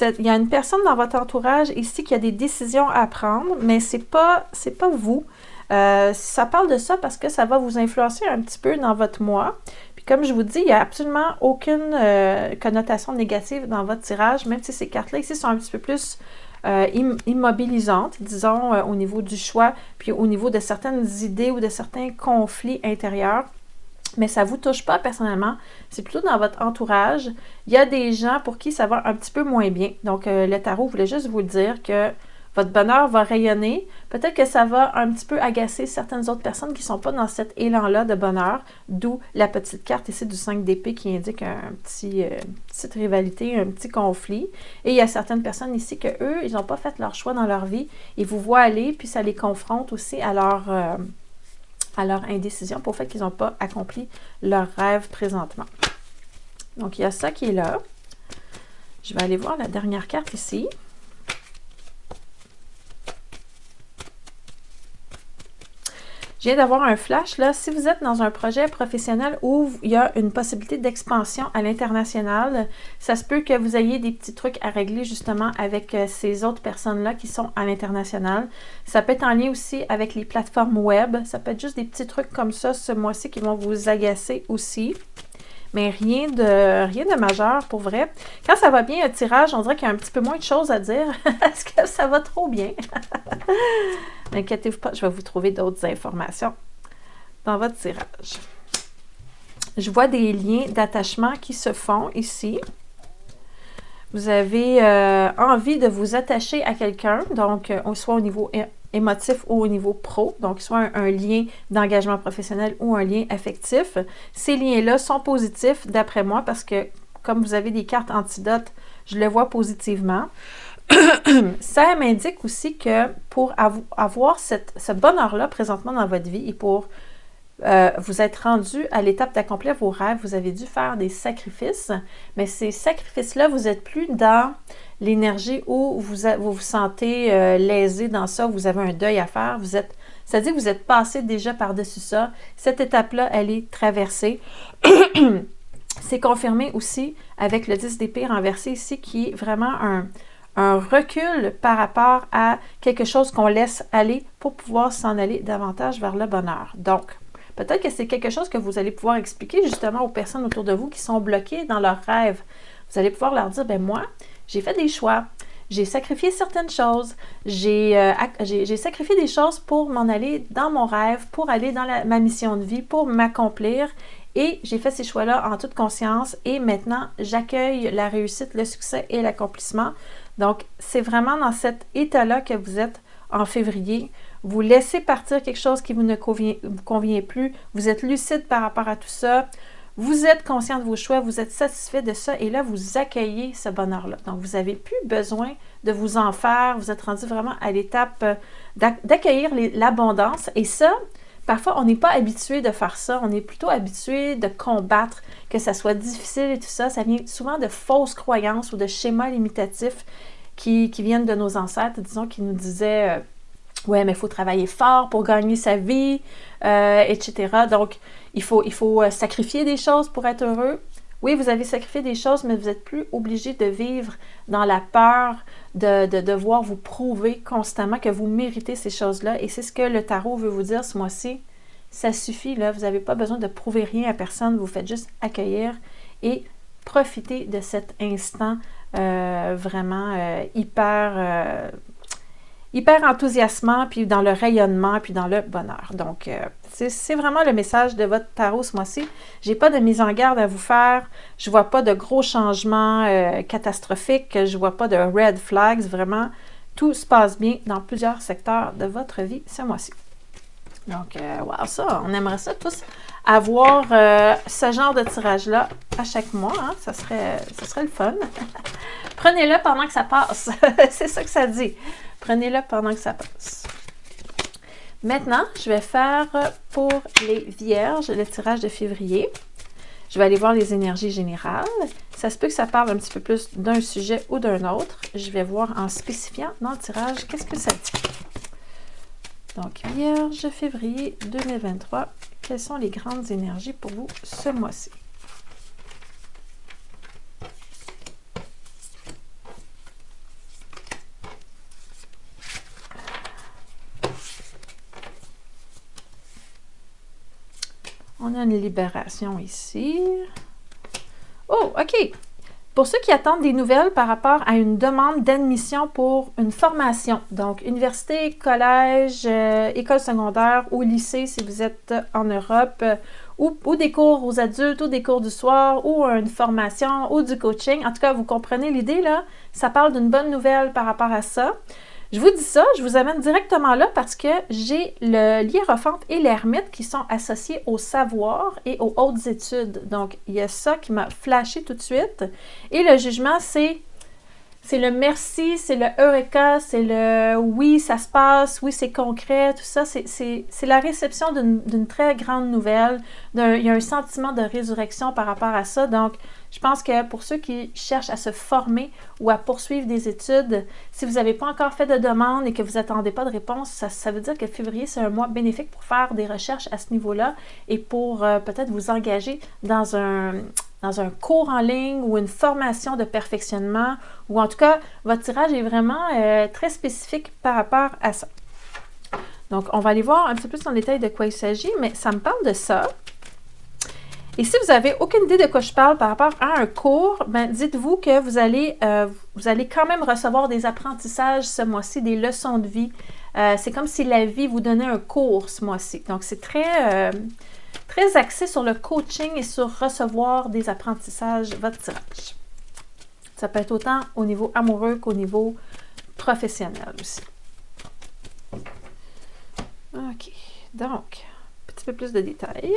[SPEAKER 1] Il y a une personne dans votre entourage ici qui a des décisions à prendre, mais c'est pas vous. Ça parle de ça parce que ça va vous influencer un petit peu dans votre mois. Puis comme je vous dis, il n'y a absolument aucune connotation négative dans votre tirage, même si ces cartes-là ici sont un petit peu plus immobilisantes, disons, au niveau du choix, puis au niveau de certaines idées ou de certains conflits intérieurs. Mais ça ne vous touche pas personnellement, c'est plutôt dans votre entourage. Il y a des gens pour qui ça va un petit peu moins bien. Donc, le tarot voulait juste vous dire que votre bonheur va rayonner. Peut-être que ça va un petit peu agacer certaines autres personnes qui ne sont pas dans cet élan-là de bonheur, d'où la petite carte ici du 5 d'épée qui indique une petite rivalité, un petit conflit. Et il y a certaines personnes ici que eux, ils n'ont pas fait leur choix dans leur vie. Ils vous voient aller, puis ça les confronte aussi à leur indécision pour le fait qu'ils n'ont pas accompli leur rêve présentement. Donc, il y a ça qui est là. Je vais aller voir la dernière carte ici. Je viens d'avoir un flash là. Si vous êtes dans un projet professionnel où il y a une possibilité d'expansion à l'international, ça se peut que vous ayez des petits trucs à régler justement avec ces autres personnes-là qui sont à l'international. Ça peut être en lien aussi avec les plateformes web. Ça peut être juste des petits trucs comme ça ce mois-ci qui vont vous agacer aussi. mais rien de majeur pour vrai. Quand ça va bien, un tirage, on dirait qu'il y a un petit peu moins de choses à dire. Est-ce que ça va trop bien? N'inquiétez-vous pas, je vais vous trouver d'autres informations dans votre tirage. Je vois des liens d'attachement qui se font ici. Vous avez envie de vous attacher à quelqu'un, donc soit au niveau émotif ou au niveau pro, donc soit un lien d'engagement professionnel ou un lien affectif. Ces liens-là sont positifs d'après moi parce que comme vous avez des cartes antidotes, je le vois positivement. Ça m'indique aussi que pour avoir ce bonheur-là présentement dans votre vie et pour vous êtes rendu à l'étape d'accomplir vos rêves, vous avez dû faire des sacrifices, mais ces sacrifices-là, vous n'êtes plus dans l'énergie où vous sentez lésé dans ça, vous avez un deuil à faire, c'est-à-dire que vous êtes passé déjà par-dessus ça. Cette étape-là, elle est traversée. C'est confirmé aussi avec le 10 d'épée renversé ici, qui est vraiment un recul par rapport à quelque chose qu'on laisse aller pour pouvoir s'en aller davantage vers le bonheur. Donc, peut-être que c'est quelque chose que vous allez pouvoir expliquer justement aux personnes autour de vous qui sont bloquées dans leurs rêves. Vous allez pouvoir leur dire, ben moi, j'ai fait des choix, j'ai sacrifié certaines choses, j'ai sacrifié des choses pour m'en aller dans mon rêve, pour aller dans ma mission de vie, pour m'accomplir. Et j'ai fait ces choix-là en toute conscience et maintenant, j'accueille la réussite, le succès et l'accomplissement. Donc, c'est vraiment dans cet état-là que vous êtes en février. Vous laissez partir quelque chose qui ne vous convient plus. Vous êtes lucide par rapport à tout ça. Vous êtes conscient de vos choix. Vous êtes satisfait de ça. Et là, vous accueillez ce bonheur-là. Donc, vous n'avez plus besoin de vous en faire. Vous êtes rendu vraiment à l'étape d'accueillir l'abondance. Et ça, parfois, on n'est pas habitué de faire ça. On est plutôt habitué de combattre, que ça soit difficile et tout ça. Ça vient souvent de fausses croyances ou de schémas limitatifs qui viennent de nos ancêtres, disons, qui nous disaient ouais, mais il faut travailler fort pour gagner sa vie, etc. Donc, il faut sacrifier des choses pour être heureux. Oui, vous avez sacrifié des choses, mais vous n'êtes plus obligé de vivre dans la peur de devoir vous prouver constamment que vous méritez ces choses-là. Et c'est ce que le tarot veut vous dire ce mois-ci. Ça suffit, là. Vous n'avez pas besoin de prouver rien à personne. Vous faites juste accueillir et profiter de cet instant vraiment hyper enthousiasmant, puis dans le rayonnement, puis dans le bonheur. Donc, c'est vraiment le message de votre tarot ce mois-ci. Je n'ai pas de mise en garde à vous faire. Je ne vois pas de gros changements catastrophiques. Je ne vois pas de red flags. Vraiment, tout se passe bien dans plusieurs secteurs de votre vie ce mois-ci. Donc, wow, ça, on aimerait ça tous avoir ce genre de tirage-là à chaque mois. Hein? Ça serait le fun. Prenez-le pendant que ça passe. C'est ça que ça dit. Prenez-le pendant que ça passe. Maintenant, je vais faire pour les vierges le tirage de février. Je vais aller voir les énergies générales. Ça se peut que ça parle un petit peu plus d'un sujet ou d'un autre. Je vais voir en spécifiant dans le tirage qu'est-ce que ça dit. Donc, vierge, février 2023. Quelles sont les grandes énergies pour vous ce mois-ci? On a une libération ici. Oh, OK. Pour ceux qui attendent des nouvelles par rapport à une demande d'admission pour une formation, donc université, collège, école secondaire ou lycée si vous êtes en Europe, ou des cours aux adultes, ou des cours du soir, ou une formation, ou du coaching. En tout cas, vous comprenez l'idée, là? Ça parle d'une bonne nouvelle par rapport à ça. Je vous dis ça, je vous amène directement là parce que j'ai le Hiérophante et l'Ermite qui sont associés au savoir et aux hautes études. Donc, il y a ça qui m'a flashé tout de suite. Et le jugement, c'est le merci, c'est le eureka, c'est le oui, ça se passe, oui, c'est concret, tout ça. C'est la réception d'une très grande nouvelle. Il y a un sentiment de résurrection par rapport à ça. Donc, je pense que pour ceux qui cherchent à se former ou à poursuivre des études, si vous n'avez pas encore fait de demande et que vous n'attendez pas de réponse, ça veut dire que février, c'est un mois bénéfique pour faire des recherches à ce niveau-là et pour peut-être vous engager dans un cours en ligne ou une formation de perfectionnement, ou en tout cas, votre tirage est vraiment très spécifique par rapport à ça. Donc, on va aller voir un petit peu plus en détail de quoi il s'agit, mais ça me parle de ça. Et si vous n'avez aucune idée de quoi je parle par rapport à un cours, ben dites-vous que vous allez quand même recevoir des apprentissages ce mois-ci, des leçons de vie. C'est comme si la vie vous donnait un cours ce mois-ci. Donc, c'est très axé sur le coaching et sur recevoir des apprentissages, votre tirage. Ça peut être autant au niveau amoureux qu'au niveau professionnel aussi. OK. Donc, un petit peu plus de détails.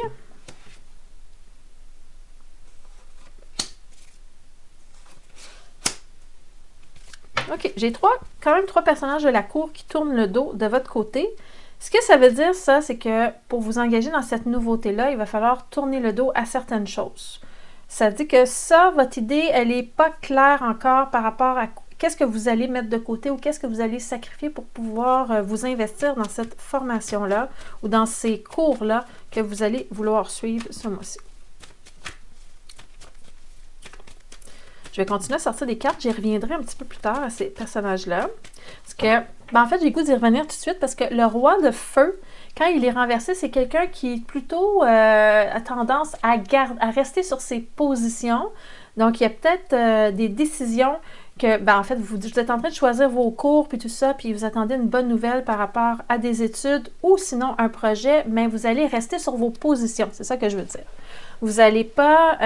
[SPEAKER 1] OK, j'ai quand même trois personnages de la cour qui tournent le dos de votre côté. Ce que ça veut dire, ça, c'est que pour vous engager dans cette nouveauté-là, il va falloir tourner le dos à certaines choses. Ça dit que ça, votre idée, elle n'est pas claire encore par rapport à qu'est-ce que vous allez mettre de côté ou qu'est-ce que vous allez sacrifier pour pouvoir vous investir dans cette formation-là ou dans ces cours-là que vous allez vouloir suivre ce mois-ci. Je vais continuer à sortir des cartes. J'y reviendrai un petit peu plus tard à ces personnages-là. Parce que, ben en fait, j'ai le goût d'y revenir tout de suite parce que le roi de feu, quand il est renversé, c'est quelqu'un qui plutôt a tendance à rester sur ses positions. Donc, il y a peut-être des décisions que, ben en fait, vous êtes en train de choisir vos cours puis tout ça, puis vous attendez une bonne nouvelle par rapport à des études ou sinon un projet, mais vous allez rester sur vos positions. C'est ça que je veux dire. Vous n'allez pas,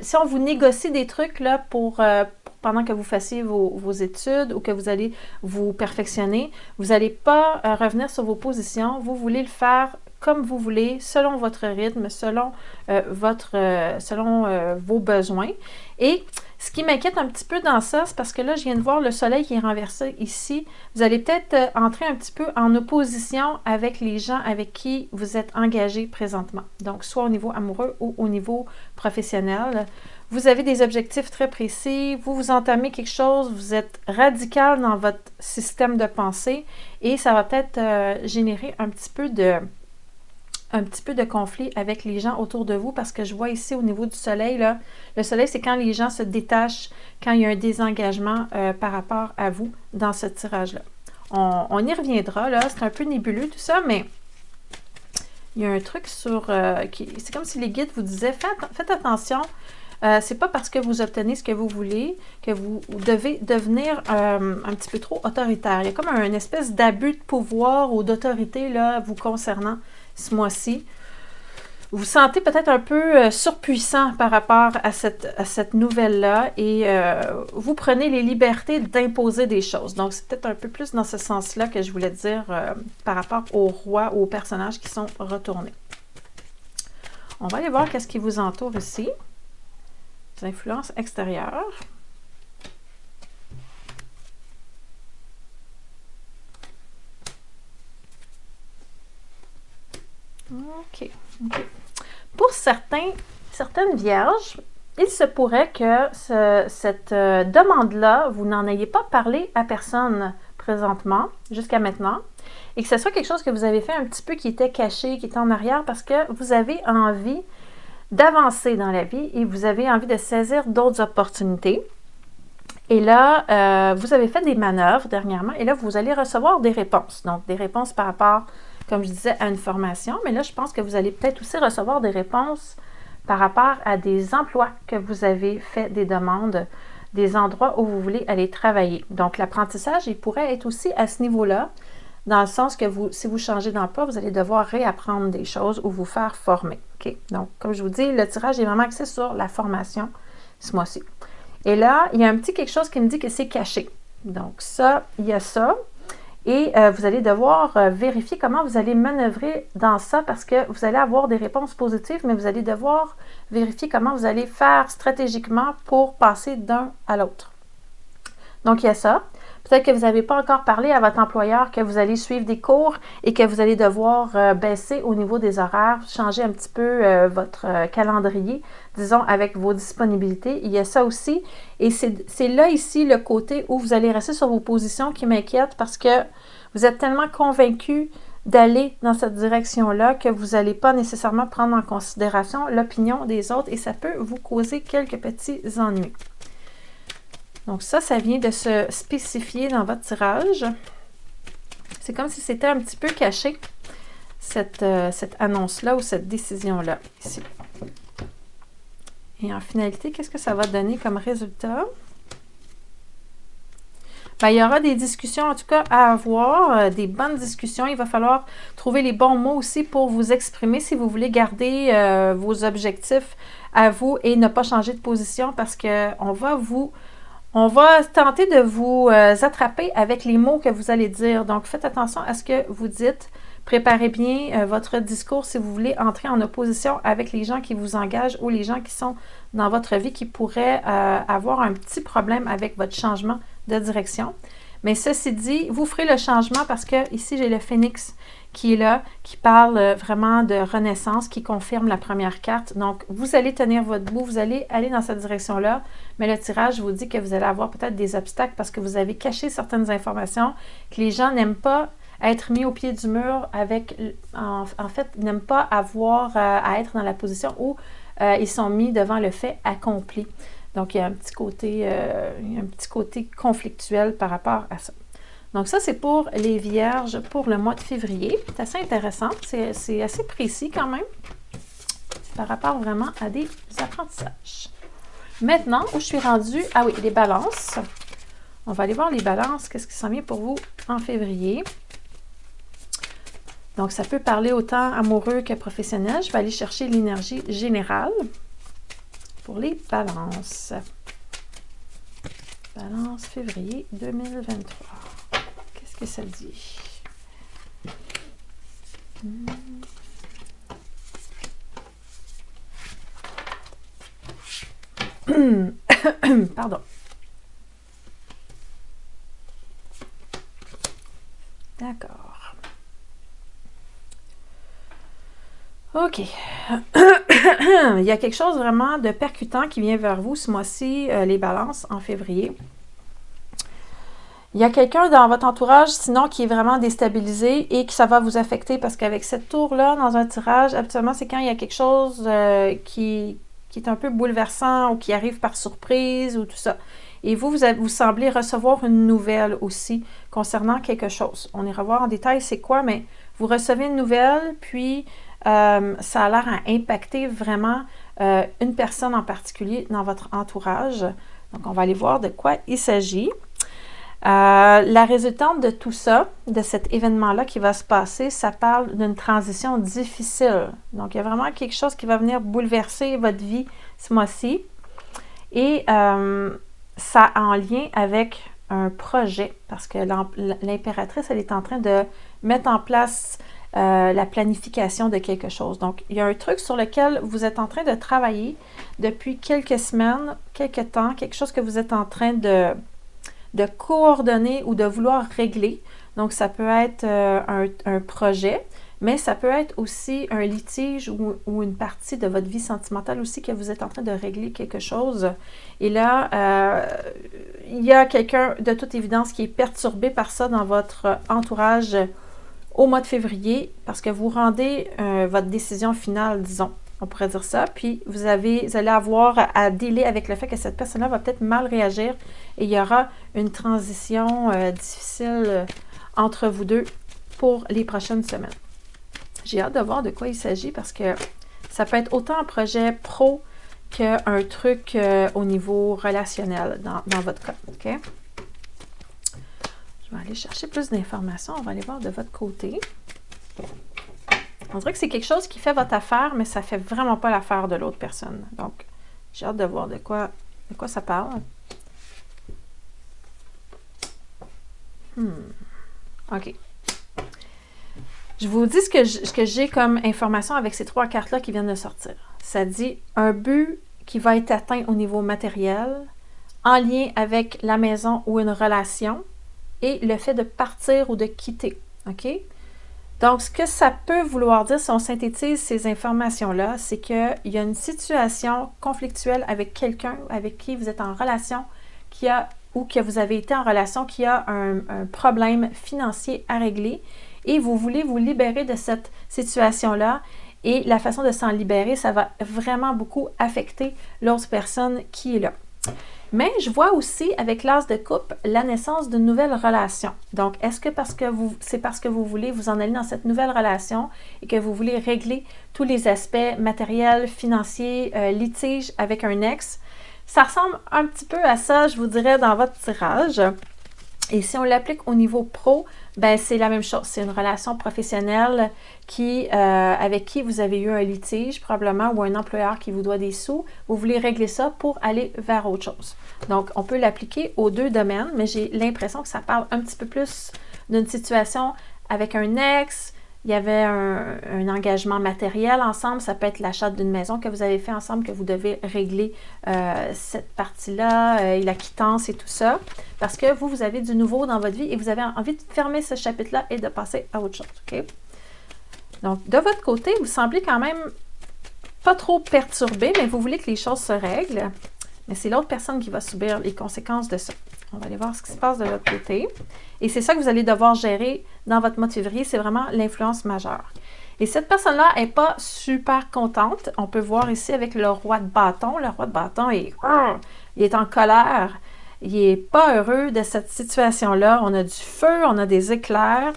[SPEAKER 1] si on vous négocie des trucs là pendant que vous fassiez vos études ou que vous allez vous perfectionner, vous n'allez pas revenir sur vos positions. Vous voulez le faire comme vous voulez, selon votre rythme, selon vos besoins. Et ce qui m'inquiète un petit peu dans ça, c'est parce que là, je viens de voir le soleil qui est renversé ici. Vous allez peut-être entrer un petit peu en opposition avec les gens avec qui vous êtes engagés présentement. Donc, soit au niveau amoureux ou au niveau professionnel. Vous avez des objectifs très précis, vous entamez quelque chose, vous êtes radical dans votre système de pensée et ça va peut-être générer un petit peu de conflit avec les gens autour de vous parce que je vois ici au niveau du soleil, là, le soleil, c'est quand les gens se détachent, quand il y a un désengagement par rapport à vous dans ce tirage-là. On y reviendra, là, c'est un peu nébuleux tout ça, mais il y a un truc sur... c'est comme si les guides vous disaient, faites attention, c'est pas parce que vous obtenez ce que vous voulez que vous devez devenir un petit peu trop autoritaire. Il y a comme une espèce d'abus de pouvoir ou d'autorité là vous concernant ce mois-ci. Vous vous sentez peut-être un peu surpuissant par rapport à cette nouvelle-là et vous prenez les libertés d'imposer des choses. Donc, c'est peut-être un peu plus dans ce sens-là que je voulais dire par rapport aux rois, aux personnages qui sont retournés. On va aller voir qu'est-ce qui vous entoure ici. Les influences extérieures. OK. Pour certaines vierges, il se pourrait que cette demande-là, vous n'en ayez pas parlé à personne présentement, jusqu'à maintenant, et que ce soit quelque chose que vous avez fait un petit peu qui était caché, qui était en arrière, parce que vous avez envie d'avancer dans la vie et vous avez envie de saisir d'autres opportunités. Et là, vous avez fait des manœuvres dernièrement, et là, vous allez recevoir des réponses. Donc, des réponses par rapport, comme je disais, à une formation. Mais là, je pense que vous allez peut-être aussi recevoir des réponses par rapport à des emplois que vous avez fait des demandes, des endroits où vous voulez aller travailler. Donc, l'apprentissage, il pourrait être aussi à ce niveau-là, dans le sens que si vous changez d'emploi, vous allez devoir réapprendre des choses ou vous faire former. Okay? Donc, comme je vous dis, le tirage est vraiment axé sur la formation ce mois-ci. Et là, il y a un petit quelque chose qui me dit que c'est caché. Donc, ça, il y a ça. Et vous allez devoir vérifier comment vous allez manœuvrer dans ça parce que vous allez avoir des réponses positives, mais vous allez devoir vérifier comment vous allez faire stratégiquement pour passer d'un à l'autre. Donc, il y a ça. Peut-être que vous n'avez pas encore parlé à votre employeur que vous allez suivre des cours et que vous allez devoir baisser au niveau des horaires, changer un petit peu votre calendrier, disons, avec vos disponibilités. Il y a ça aussi. Et c'est là, ici, le côté où vous allez rester sur vos positions qui m'inquiète parce que vous êtes tellement convaincu d'aller dans cette direction-là que vous n'allez pas nécessairement prendre en considération l'opinion des autres et ça peut vous causer quelques petits ennuis. Donc ça vient de se spécifier dans votre tirage. C'est comme si c'était un petit peu caché, cette annonce-là ou cette décision-là, ici. Et en finalité, qu'est-ce que ça va donner comme résultat? Bien, il y aura des discussions, en tout cas, à avoir, des bonnes discussions. Il va falloir trouver les bons mots aussi pour vous exprimer si vous voulez garder vos objectifs à vous et ne pas changer de position parce qu'on va tenter de vous attraper avec les mots que vous allez dire. Donc, faites attention à ce que vous dites. Préparez bien votre discours si vous voulez entrer en opposition avec les gens qui vous engagent ou les gens qui sont dans votre vie qui pourraient avoir un petit problème avec votre changement de direction. Mais ceci dit, vous ferez le changement parce que ici, j'ai le phénix qui est là, qui parle vraiment de renaissance, qui confirme la première carte. Donc, vous allez tenir votre bout, vous allez aller dans cette direction-là, mais le tirage vous dit que vous allez avoir peut-être des obstacles parce que vous avez caché certaines informations que les gens n'aiment pas être mis au pied du mur avec, en fait, ils n'aiment pas avoir à être dans la position où ils sont mis devant le fait accompli. Donc, il y a un petit côté conflictuel par rapport à ça. Donc, ça, c'est pour les vierges pour le mois de février. C'est assez intéressant. C'est assez précis quand même. C'est par rapport vraiment à des apprentissages. Maintenant, où je suis rendue? Ah oui, les balances. On va aller voir les balances. Qu'est-ce qui s'en vient pour vous en février? Donc, ça peut parler autant amoureux que professionnel. Je vais aller chercher l'énergie générale pour les balances. Balance février 2023. Qu'est-ce que ça dit? Pardon. D'accord. OK. Il y a quelque chose vraiment de percutant qui vient vers vous ce mois-ci, les balances, en février. Il y a quelqu'un dans votre entourage, sinon, qui est vraiment déstabilisé et que ça va vous affecter parce qu'avec cette tour-là, dans un tirage, habituellement, c'est quand il y a quelque chose qui est un peu bouleversant ou qui arrive par surprise ou tout ça. Et vous semblez recevoir une nouvelle aussi concernant quelque chose. On ira voir en détail c'est quoi, mais vous recevez une nouvelle, puis ça a l'air à impacter vraiment une personne en particulier dans votre entourage. Donc, on va aller voir de quoi il s'agit. La résultante de tout ça, de cet événement-là qui va se passer, ça parle d'une transition difficile. Donc, il y a vraiment quelque chose qui va venir bouleverser votre vie ce mois-ci. Et ça a en lien avec un projet, parce que l'impératrice, elle est en train de mettre en place la planification de quelque chose. Donc, il y a un truc sur lequel vous êtes en train de travailler depuis quelques semaines, quelques temps, quelque chose que vous êtes en train de coordonner ou de vouloir régler. Donc, ça peut être un projet, mais ça peut être aussi un litige ou une partie de votre vie sentimentale aussi que vous êtes en train de régler quelque chose. Et là, il y a quelqu'un de toute évidence qui est perturbé par ça dans votre entourage au mois de février parce que vous rendez votre décision finale, disons. On pourrait dire ça. Puis, vous allez avoir à dealer avec le fait que cette personne-là va peut-être mal réagir et il y aura une transition difficile entre vous deux pour les prochaines semaines. J'ai hâte de voir de quoi il s'agit parce que ça peut être autant un projet pro qu'un truc au niveau relationnel dans votre cas. OK? Je vais aller chercher plus d'informations. On va aller voir de votre côté. On dirait que c'est quelque chose qui fait votre affaire, mais ça ne fait vraiment pas l'affaire de l'autre personne. Donc, j'ai hâte de voir de quoi ça parle. OK. Je vous dis ce que j'ai comme information avec ces trois cartes-là qui viennent de sortir. Ça dit un but qui va être atteint au niveau matériel, en lien avec la maison ou une relation, et le fait de partir ou de quitter. OK? Donc, ce que ça peut vouloir dire, si on synthétise ces informations-là, c'est qu'il y a une situation conflictuelle avec quelqu'un avec qui vous êtes en relation, ou que vous avez été en relation, qui a un problème financier à régler, et vous voulez vous libérer de cette situation-là, et la façon de s'en libérer, ça va vraiment beaucoup affecter l'autre personne qui est là. Mais je vois aussi avec l'as de coupe la naissance d'une nouvelle relation. Donc, est-ce que c'est parce que vous voulez vous en aller dans cette nouvelle relation et que vous voulez régler tous les aspects matériels, financiers, litiges avec un ex? Ça ressemble un petit peu à ça, je vous dirais, dans votre tirage. Et si on l'applique au niveau pro, ben c'est la même chose. C'est une relation professionnelle avec qui vous avez eu un litige probablement ou un employeur qui vous doit des sous. Vous voulez régler ça pour aller vers autre chose. Donc, on peut l'appliquer aux deux domaines, mais j'ai l'impression que ça parle un petit peu plus d'une situation avec un ex. Il y avait un engagement matériel ensemble. Ça peut être l'achat d'une maison que vous avez fait ensemble, que vous devez régler cette partie-là, et la quittance et tout ça. Parce que vous avez du nouveau dans votre vie et vous avez envie de fermer ce chapitre-là et de passer à autre chose. OK? Donc, de votre côté, vous semblez quand même pas trop perturbé, mais vous voulez que les choses se règlent. Mais c'est l'autre personne qui va subir les conséquences de ça. On va aller voir ce qui se passe de l'autre côté. Et c'est ça que vous allez devoir gérer dans votre mois de février, c'est vraiment l'influence majeure. Et cette personne-là n'est pas super contente. On peut voir ici avec le roi de bâton. Le roi de bâton, il est en colère. Il n'est pas heureux de cette situation-là. On a du feu, on a des éclairs.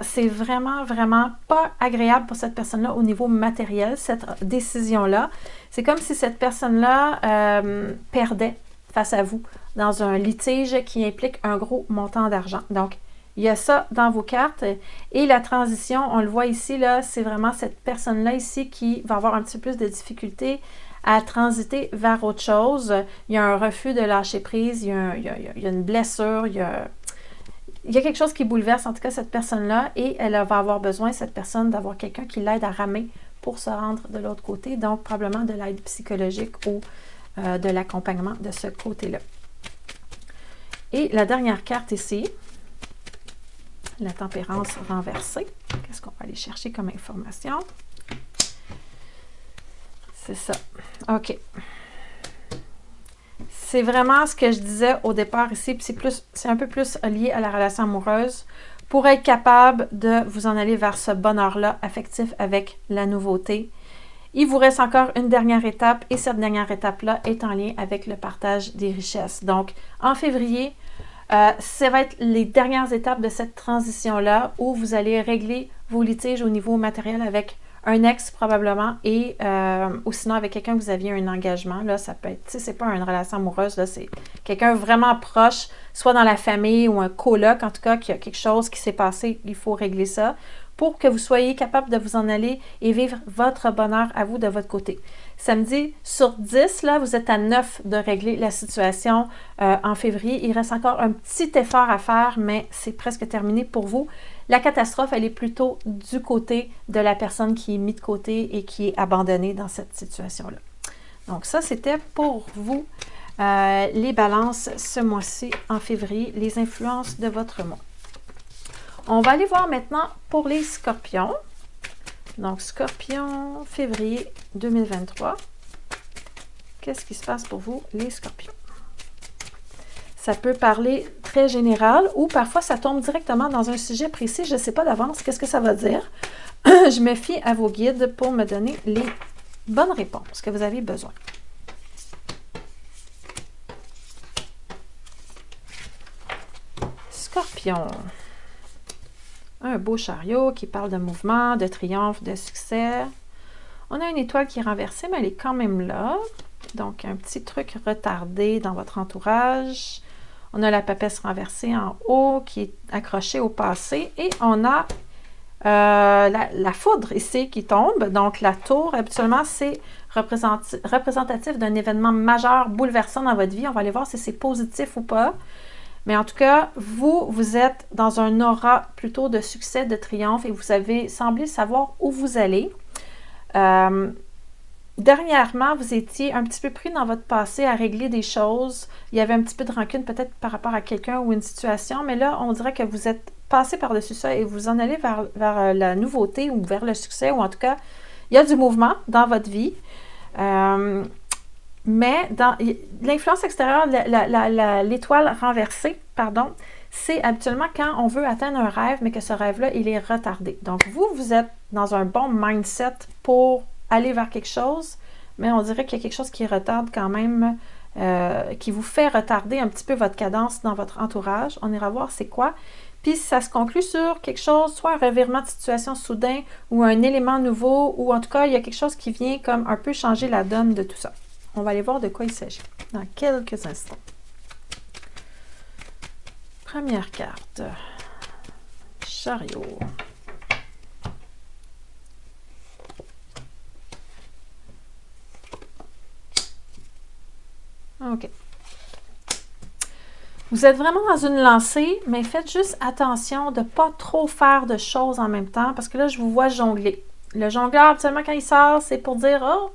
[SPEAKER 1] C'est vraiment, vraiment pas agréable pour cette personne-là au niveau matériel, cette décision-là. C'est comme si cette personne-là perdait face à vous dans un litige qui implique un gros montant d'argent. Donc, il y a ça dans vos cartes. Et la transition, on le voit ici, là, c'est vraiment cette personne-là ici qui va avoir un petit peu plus de difficulté à transiter vers autre chose. Il y a un refus de lâcher prise, il y a une blessure, il y a quelque chose qui bouleverse en tout cas cette personne-là et elle va avoir besoin, cette personne, d'avoir quelqu'un qui l'aide à ramer pour se rendre de l'autre côté. Donc, probablement de l'aide psychologique ou de l'accompagnement de ce côté-là. Et la dernière carte ici, la tempérance renversée. Qu'est-ce qu'on va aller chercher comme information? C'est ça. OK. C'est vraiment ce que je disais au départ ici, puis c'est un peu plus lié à la relation amoureuse. Pour être capable de vous en aller vers ce bonheur-là affectif avec la nouveauté, il vous reste encore une dernière étape et cette dernière étape-là est en lien avec le partage des richesses. Donc, en février, ça va être les dernières étapes de cette transition-là où vous allez régler vos litiges au niveau matériel avec un ex probablement et ou sinon avec quelqu'un que vous aviez un engagement. Là, ça peut être, tu sais, c'est pas une relation amoureuse, là, c'est quelqu'un vraiment proche, soit dans la famille ou un coloc, en tout cas, qu'il y a quelque chose qui s'est passé, il faut régler ça pour que vous soyez capable de vous en aller et vivre votre bonheur à vous de votre côté. Samedi, sur 10, là, vous êtes à 9 de régler la situation en février. Il reste encore un petit effort à faire, mais c'est presque terminé pour vous. La catastrophe, elle est plutôt du côté de la personne qui est mise de côté et qui est abandonnée dans cette situation-là. Donc ça, c'était pour vous les balances ce mois-ci en février, les influences de votre mois. On va aller voir maintenant pour les scorpions. Donc, scorpion, février 2023. Qu'est-ce qui se passe pour vous, les scorpions? Ça peut parler très général ou parfois ça tombe directement dans un sujet précis. Je ne sais pas d'avance qu'est-ce que ça va dire. Je me fie à vos guides pour me donner les bonnes réponses que vous avez besoin. Scorpion. Un beau chariot qui parle de mouvement, de triomphe, de succès. On a une étoile qui est renversée, mais elle est quand même là. Donc, un petit truc retardé dans votre entourage. On a la papesse renversée en haut qui est accrochée au passé. Et on a la foudre ici qui tombe. Donc, la tour, habituellement, c'est représentatif d'un événement majeur bouleversant dans votre vie. On va aller voir si c'est positif ou pas. Mais en tout cas, vous êtes dans un aura plutôt de succès, de triomphe et vous avez semblé savoir où vous allez. Dernièrement, vous étiez un petit peu pris dans votre passé à régler des choses. Il y avait un petit peu de rancune peut-être par rapport à quelqu'un ou une situation, mais là, on dirait que vous êtes passé par-dessus ça et vous en allez vers la nouveauté ou vers le succès, ou en tout cas, il y a du mouvement dans votre vie. Mais dans l'influence extérieure, l'étoile renversée, pardon, c'est habituellement quand on veut atteindre un rêve, mais que ce rêve-là, il est retardé. Donc, vous êtes dans un bon mindset pour aller vers quelque chose, mais on dirait qu'il y a quelque chose qui retarde quand même qui vous fait retarder un petit peu votre cadence dans votre entourage. On ira voir c'est quoi. Puis ça se conclut sur quelque chose, soit un revirement de situation soudain ou un élément nouveau, ou en tout cas, il y a quelque chose qui vient comme un peu changer la donne de tout ça. On va aller voir de quoi il s'agit dans quelques instants. Première carte. Chariot. OK. Vous êtes vraiment dans une lancée, mais faites juste attention de ne pas trop faire de choses en même temps, parce que là, je vous vois jongler. Le jongleur, absolument, quand il sort, c'est pour dire « Oh,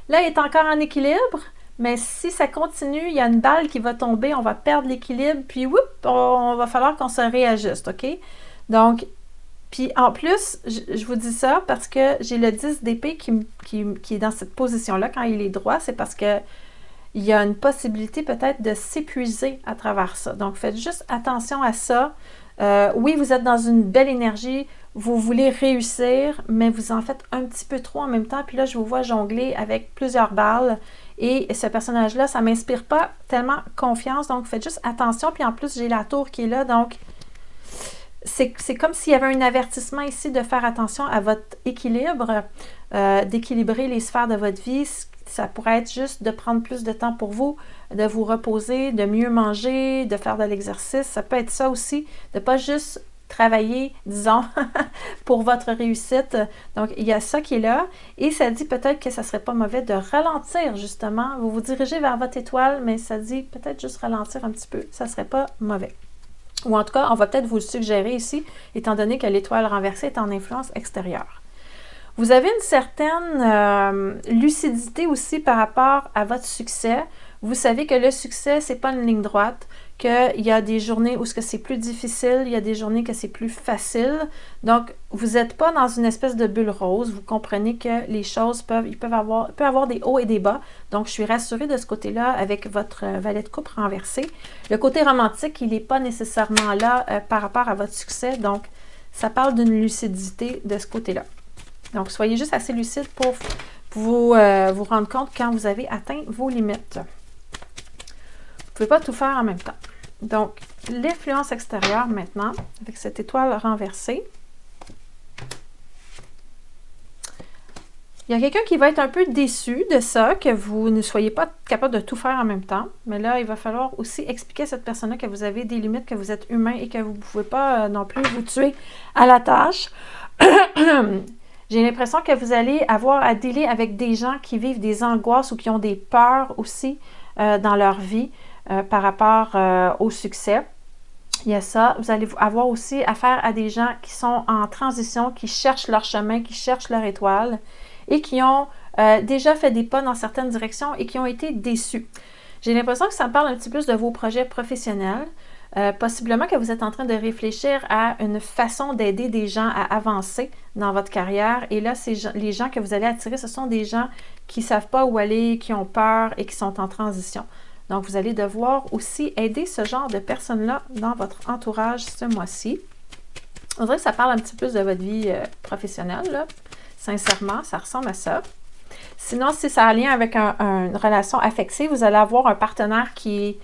[SPEAKER 1] là, il est encore en équilibre, mais si ça continue, il y a une balle qui va tomber, on va perdre l'équilibre, puis whoop, on va falloir qu'on se réajuste, OK? » Donc, puis en plus, je vous dis ça parce que j'ai le 10 d'épée qui est dans cette position-là. Quand il est droit, c'est parce que il y a une possibilité peut-être de s'épuiser à travers ça. Donc, faites juste attention à ça. Oui, vous êtes dans une belle énergie, vous voulez réussir, mais vous en faites un petit peu trop en même temps. Puis là, je vous vois jongler avec plusieurs balles. Et ce personnage-là, ça ne m'inspire pas tellement confiance. Donc, faites juste attention. Puis en plus, j'ai la tour qui est là. Donc, c'est comme s'il y avait un avertissement ici de faire attention à votre équilibre, d'équilibrer les sphères de votre vie. Ça pourrait être juste de prendre plus de temps pour vous, de vous reposer, de mieux manger, de faire de l'exercice. Ça peut être ça aussi, de ne pas juste travailler, disons, pour votre réussite. Donc, il y a ça qui est là. Et ça dit peut-être que ça ne serait pas mauvais de ralentir, justement. Vous vous dirigez vers votre étoile, mais ça dit peut-être juste ralentir un petit peu. Ça ne serait pas mauvais. Ou en tout cas, on va peut-être vous le suggérer ici, étant donné que l'étoile renversée est en influence extérieure. Vous avez une certaine lucidité aussi par rapport à votre succès. Vous savez que le succès, ce n'est pas une ligne droite, qu'il y a des journées où c'est plus difficile, il y a des journées que c'est plus facile. Donc, vous n'êtes pas dans une espèce de bulle rose. Vous comprenez que les choses peuvent avoir des hauts et des bas. Donc, je suis rassurée de ce côté-là avec votre valet de coupe renversé. Le côté romantique, il n'est pas nécessairement là par rapport à votre succès. Donc, ça parle d'une lucidité de ce côté-là. Donc, soyez juste assez lucide pour vous rendre compte quand vous avez atteint vos limites. Vous ne pouvez pas tout faire en même temps. Donc, l'influence extérieure maintenant, avec cette étoile renversée. Il y a quelqu'un qui va être un peu déçu de ça, que vous ne soyez pas capable de tout faire en même temps. Mais là, il va falloir aussi expliquer à cette personne-là que vous avez des limites, que vous êtes humain et que vous ne pouvez pas non plus vous tuer à la tâche. J'ai l'impression que vous allez avoir à dealer avec des gens qui vivent des angoisses ou qui ont des peurs aussi dans leur vie par rapport au succès. Il y a ça. Vous allez avoir aussi affaire à des gens qui sont en transition, qui cherchent leur chemin, qui cherchent leur étoile et qui ont déjà fait des pas dans certaines directions et qui ont été déçus. J'ai l'impression que ça me parle un petit peu de vos projets professionnels. Possiblement que vous êtes en train de réfléchir à une façon d'aider des gens à avancer dans votre carrière. Et là, les gens que vous allez attirer, ce sont des gens qui ne savent pas où aller, qui ont peur et qui sont en transition. Donc, vous allez devoir aussi aider ce genre de personnes-là dans votre entourage ce mois-ci. On dirait que ça parle un petit peu de votre vie professionnelle, là. Sincèrement, ça ressemble à ça. Sinon, si ça a un lien avec une relation affective, vous allez avoir un partenaire qui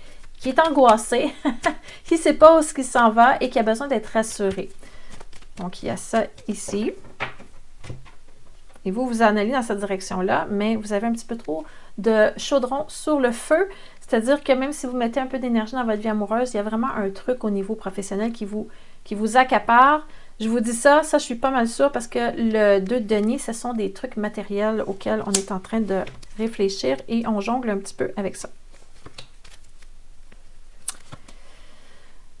[SPEAKER 1] est angoissé, qui ne sait pas où il s'en va et qui a besoin d'être rassuré. Donc, il y a ça ici. Et vous en allez dans cette direction-là, mais vous avez un petit peu trop de chaudron sur le feu. C'est-à-dire que même si vous mettez un peu d'énergie dans votre vie amoureuse, il y a vraiment un truc au niveau professionnel qui vous accapare. Je vous dis ça, je suis pas mal sûre parce que le 2 de denier, ce sont des trucs matériels auxquels on est en train de réfléchir et on jongle un petit peu avec ça.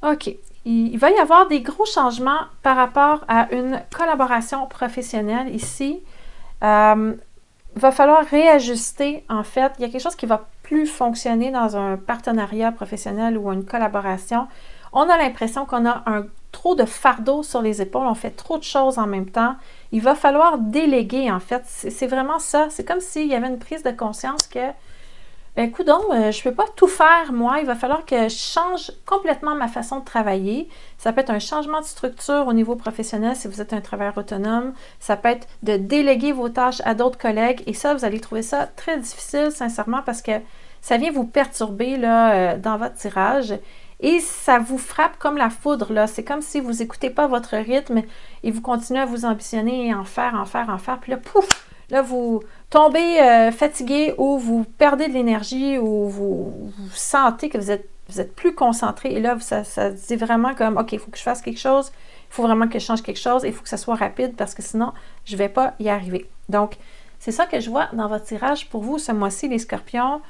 [SPEAKER 1] OK. Il va y avoir des gros changements par rapport à une collaboration professionnelle ici. Il va falloir réajuster, en fait. Il y a quelque chose qui ne va plus fonctionner dans un partenariat professionnel ou une collaboration. On a l'impression qu'on a trop de fardeau sur les épaules, on fait trop de choses en même temps. Il va falloir déléguer, en fait. C'est vraiment ça. C'est comme s'il y avait une prise de conscience que coudonc, je ne peux pas tout faire, moi. Il va falloir que je change complètement ma façon de travailler. Ça peut être un changement de structure au niveau professionnel si vous êtes un travailleur autonome. Ça peut être de déléguer vos tâches à d'autres collègues. Et ça, vous allez trouver ça très difficile, sincèrement, parce que ça vient vous perturber là, dans votre tirage. Et ça vous frappe comme la foudre, là. C'est comme si vous n'écoutez pas votre rythme et vous continuez à vous ambitionner et en faire. Puis là, pouf! Là, vous tombez fatigué ou vous perdez de l'énergie ou vous sentez que vous êtes plus concentré. Et là, ça dit vraiment comme, OK, il faut que je fasse quelque chose. Il faut vraiment que je change quelque chose. Il faut que ça soit rapide parce que sinon, je ne vais pas y arriver. Donc, c'est ça que je vois dans votre tirage pour vous ce mois-ci, les scorpions.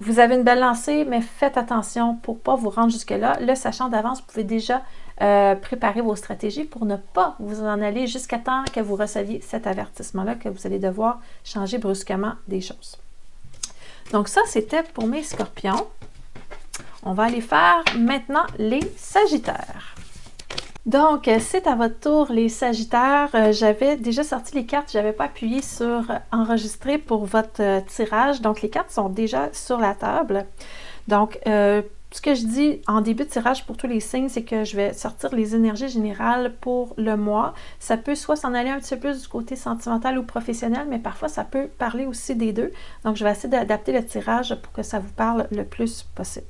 [SPEAKER 1] Vous avez une belle lancée, mais faites attention pour ne pas vous rendre jusque-là. Le sachant d'avance, vous pouvez déjà préparer vos stratégies pour ne pas vous en aller jusqu'à temps que vous receviez cet avertissement-là, que vous allez devoir changer brusquement des choses. Donc ça, c'était pour mes scorpions. On va aller faire maintenant les sagittaires. Donc, c'est à votre tour, les sagittaires. J'avais déjà sorti les cartes, je n'avais pas appuyé sur enregistrer pour votre tirage. Donc, les cartes sont déjà sur la table. Donc, ce que je dis en début de tirage pour tous les signes, c'est que je vais sortir les énergies générales pour le mois. Ça peut soit s'en aller un petit peu plus du côté sentimental ou professionnel, mais parfois ça peut parler aussi des deux. Donc, je vais essayer d'adapter le tirage pour que ça vous parle le plus possible.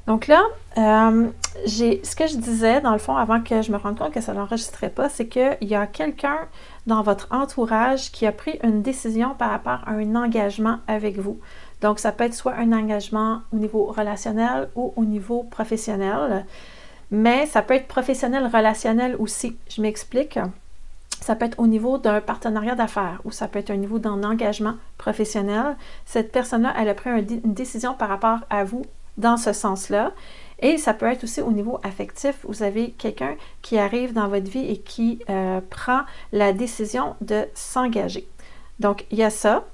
[SPEAKER 1] Donc là, ce que je disais, dans le fond, avant que je me rende compte que ça n'enregistrait pas, c'est qu'il y a quelqu'un dans votre entourage qui a pris une décision par rapport à un engagement avec vous. Donc, ça peut être soit un engagement au niveau relationnel ou au niveau professionnel, mais ça peut être professionnel-relationnel aussi. Je m'explique. Ça peut être au niveau d'un partenariat d'affaires ou ça peut être au niveau d'un engagement professionnel. Cette personne-là, elle a pris une décision par rapport à vous dans ce sens-là. Et ça peut être aussi au niveau affectif. Vous avez quelqu'un qui arrive dans votre vie et qui prend la décision de s'engager. Donc, il y a ça.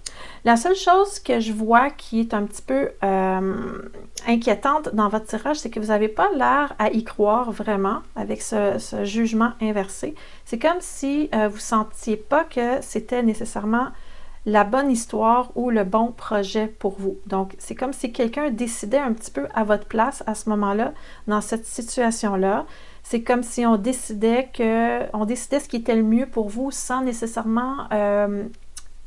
[SPEAKER 1] La seule chose que je vois qui est un petit peu inquiétante dans votre tirage, c'est que vous n'avez pas l'air à y croire vraiment avec ce jugement inversé. C'est comme si vous ne sentiez pas que c'était nécessairement la bonne histoire ou le bon projet pour vous. Donc, c'est comme si quelqu'un décidait un petit peu à votre place à ce moment-là, dans cette situation-là. C'est comme si on décidait ce qui était le mieux pour vous sans nécessairement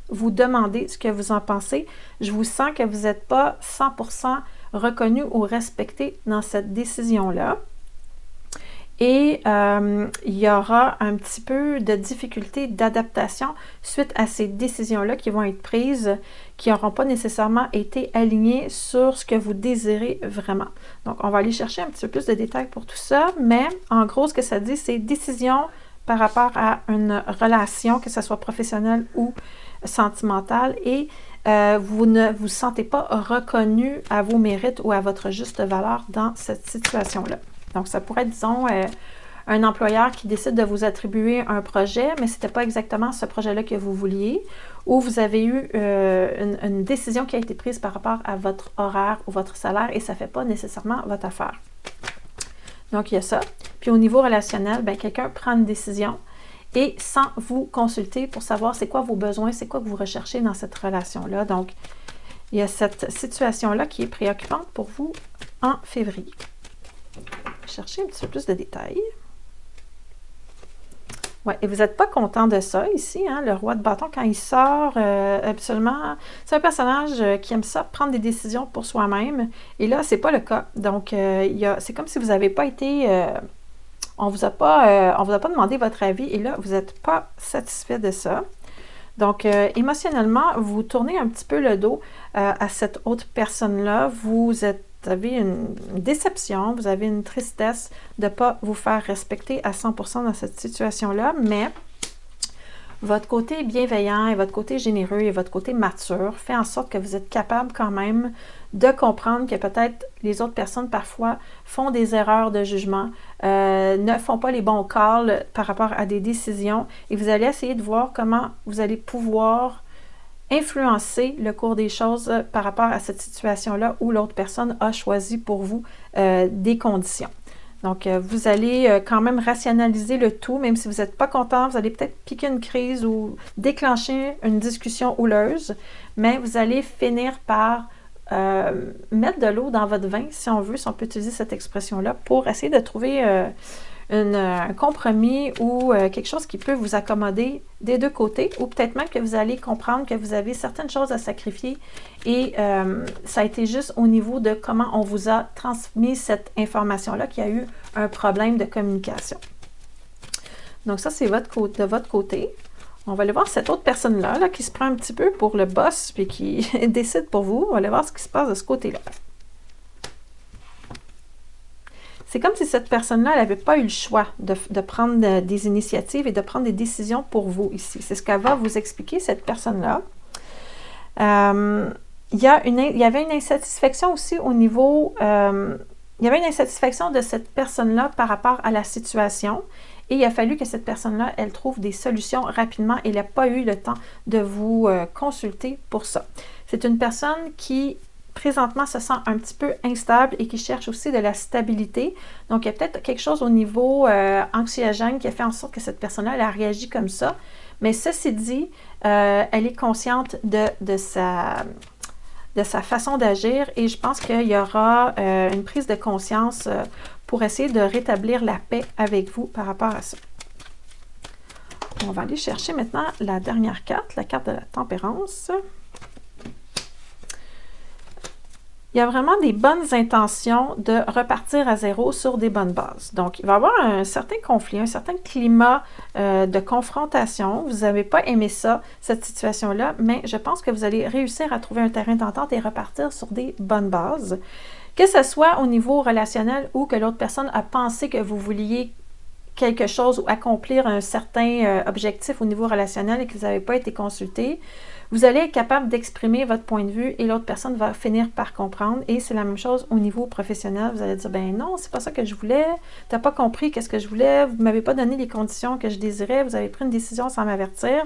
[SPEAKER 1] vous demander ce que vous en pensez. Je vous sens que vous n'êtes pas 100% reconnu ou respecté dans cette décision-là. Et il y aura un petit peu de difficulté d'adaptation suite à ces décisions-là qui vont être prises, qui n'auront pas nécessairement été alignées sur ce que vous désirez vraiment. Donc, on va aller chercher un petit peu plus de détails pour tout ça, mais en gros, ce que ça dit, c'est décision par rapport à une relation, que ce soit professionnelle ou sentimentale, et vous ne vous sentez pas reconnu à vos mérites ou à votre juste valeur dans cette situation-là. Donc, ça pourrait être, disons, un employeur qui décide de vous attribuer un projet, mais ce n'était pas exactement ce projet-là que vous vouliez, ou vous avez eu une décision qui a été prise par rapport à votre horaire ou votre salaire et ça ne fait pas nécessairement votre affaire. Donc, il y a ça. Puis, au niveau relationnel, bien, quelqu'un prend une décision et sans vous consulter pour savoir c'est quoi vos besoins, c'est quoi que vous recherchez dans cette relation-là. Donc, il y a cette situation-là qui est préoccupante pour vous en février. Chercher un petit peu plus de détails. Oui, et vous n'êtes pas content de ça ici, hein, le roi de bâton, quand il sort, absolument, c'est un personnage qui aime ça, prendre des décisions pour soi-même, et là, c'est pas le cas. Donc, c'est comme si vous n'avez pas été, on vous a pas demandé votre avis, et là, vous n'êtes pas satisfait de ça. Donc, émotionnellement, vous tournez un petit peu le dos à cette autre personne-là, vous avez une déception, vous avez une tristesse de ne pas vous faire respecter à 100% dans cette situation-là, mais votre côté bienveillant et votre côté généreux et votre côté mature fait en sorte que vous êtes capable quand même de comprendre que peut-être les autres personnes parfois font des erreurs de jugement, ne font pas les bons calls par rapport à des décisions et vous allez essayer de voir comment vous allez pouvoir influencer le cours des choses par rapport à cette situation-là où l'autre personne a choisi pour vous des conditions. Donc, vous allez quand même rationaliser le tout, même si vous n'êtes pas content, vous allez peut-être piquer une crise ou déclencher une discussion houleuse, mais vous allez finir par mettre de l'eau dans votre vin, si on veut, si on peut utiliser cette expression-là, pour essayer de trouver un compromis ou quelque chose qui peut vous accommoder des deux côtés, ou peut-être même que vous allez comprendre que vous avez certaines choses à sacrifier et ça a été juste au niveau de comment on vous a transmis cette information-là qu'il y a eu un problème de communication. Donc ça, c'est de votre côté. On va aller voir cette autre personne-là là, qui se prend un petit peu pour le boss puis qui décide pour vous. On va aller voir ce qui se passe de ce côté-là. C'est comme si cette personne-là, elle n'avait pas eu le choix de prendre des initiatives et de prendre des décisions pour vous ici. C'est ce qu'elle va vous expliquer, cette personne-là. Il y avait une insatisfaction aussi au niveau... il y avait une insatisfaction de cette personne-là par rapport à la situation. Et il a fallu que cette personne-là, elle trouve des solutions rapidement. Elle n'a pas eu le temps de vous consulter pour ça. C'est une personne qui... présentement, se sent un petit peu instable et qui cherche aussi de la stabilité. Donc, il y a peut-être quelque chose au niveau anxiogène qui a fait en sorte que cette personne-là, elle a réagi comme ça. Mais ceci dit, elle est consciente de sa façon d'agir et je pense qu'il y aura une prise de conscience pour essayer de rétablir la paix avec vous par rapport à ça. On va aller chercher maintenant la dernière carte, la carte de la tempérance. Il y a vraiment des bonnes intentions de repartir à zéro sur des bonnes bases. Donc, il va y avoir un certain conflit, un certain climat de confrontation. Vous n'avez pas aimé ça, cette situation-là, mais je pense que vous allez réussir à trouver un terrain d'entente et repartir sur des bonnes bases. Que ce soit au niveau relationnel ou que l'autre personne a pensé que vous vouliez quelque chose ou accomplir un certain objectif au niveau relationnel et que vous n'avez pas été consulté, vous allez être capable d'exprimer votre point de vue et l'autre personne va finir par comprendre. Et c'est la même chose au niveau professionnel. Vous allez dire, ben non, c'est pas ça que je voulais. Tu n'as pas compris qu'est-ce que je voulais. Vous ne m'avez pas donné les conditions que je désirais. Vous avez pris une décision sans m'avertir.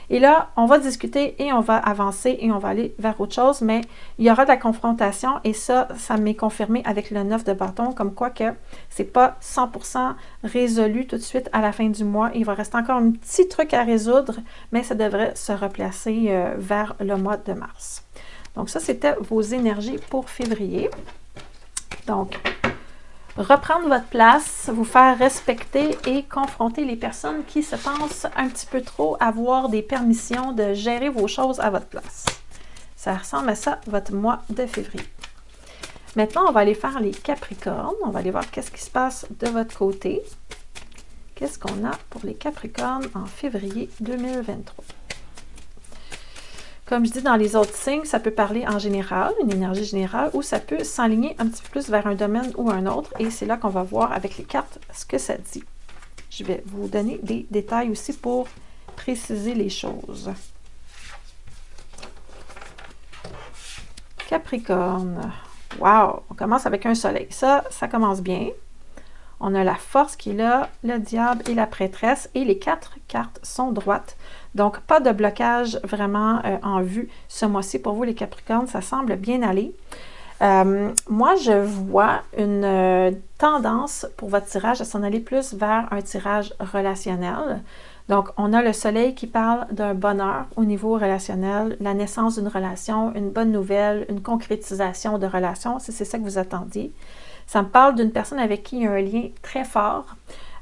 [SPEAKER 1] Et là, on va discuter et on va avancer et on va aller vers autre chose. Mais il y aura de la confrontation et ça m'est confirmé avec le 9 de bâton, comme quoi que c'est pas 100% résolu tout de suite à la fin du mois. Il va rester encore un petit truc à résoudre, mais ça devrait se replacer vers le mois de mars. Donc ça, c'était vos énergies pour février. Donc, reprendre votre place, vous faire respecter et confronter les personnes qui se pensent un petit peu trop avoir des permissions de gérer vos choses à votre place. Ça ressemble à ça, votre mois de février. Maintenant, on va aller faire les Capricornes. On va aller voir qu'est-ce qui se passe de votre côté. Qu'est-ce qu'on a pour les Capricornes en février 2023? Comme je dis dans les autres signes, ça peut parler en général, une énergie générale, ou ça peut s'aligner un petit peu plus vers un domaine ou un autre. Et c'est là qu'on va voir avec les cartes ce que ça dit. Je vais vous donner des détails aussi pour préciser les choses. Capricorne. Wow! On commence avec un soleil. Ça commence bien. On a la force qui est là, le diable et la prêtresse. Et les 4 cartes sont droites. Donc, pas de blocage vraiment en vue ce mois-ci pour vous, les Capricornes. Ça semble bien aller. Moi, je vois une tendance pour votre tirage à s'en aller plus vers un tirage relationnel. Donc, on a le soleil qui parle d'un bonheur au niveau relationnel, la naissance d'une relation, une bonne nouvelle, une concrétisation de relation, si c'est ça que vous attendiez. Ça me parle d'une personne avec qui il y a un lien très fort.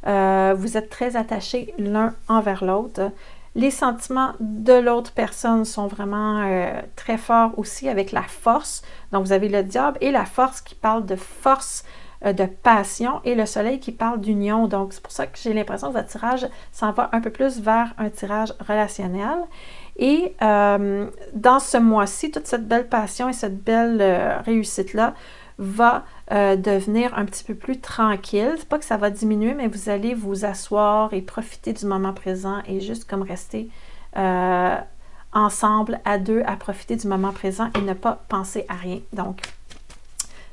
[SPEAKER 1] Vous êtes très attachés l'un envers l'autre. Les sentiments de l'autre personne sont vraiment très forts aussi avec la force. Donc, vous avez le diable et la force qui parle de force, de passion, et le soleil qui parle d'union. Donc, c'est pour ça que j'ai l'impression que votre tirage s'en va un peu plus vers un tirage relationnel. Et dans ce mois-ci, toute cette belle passion et cette belle réussite-là va devenir un petit peu plus tranquille. C'est pas que ça va diminuer, mais vous allez vous asseoir et profiter du moment présent et juste comme rester ensemble, à deux, à profiter du moment présent et ne pas penser à rien. Donc,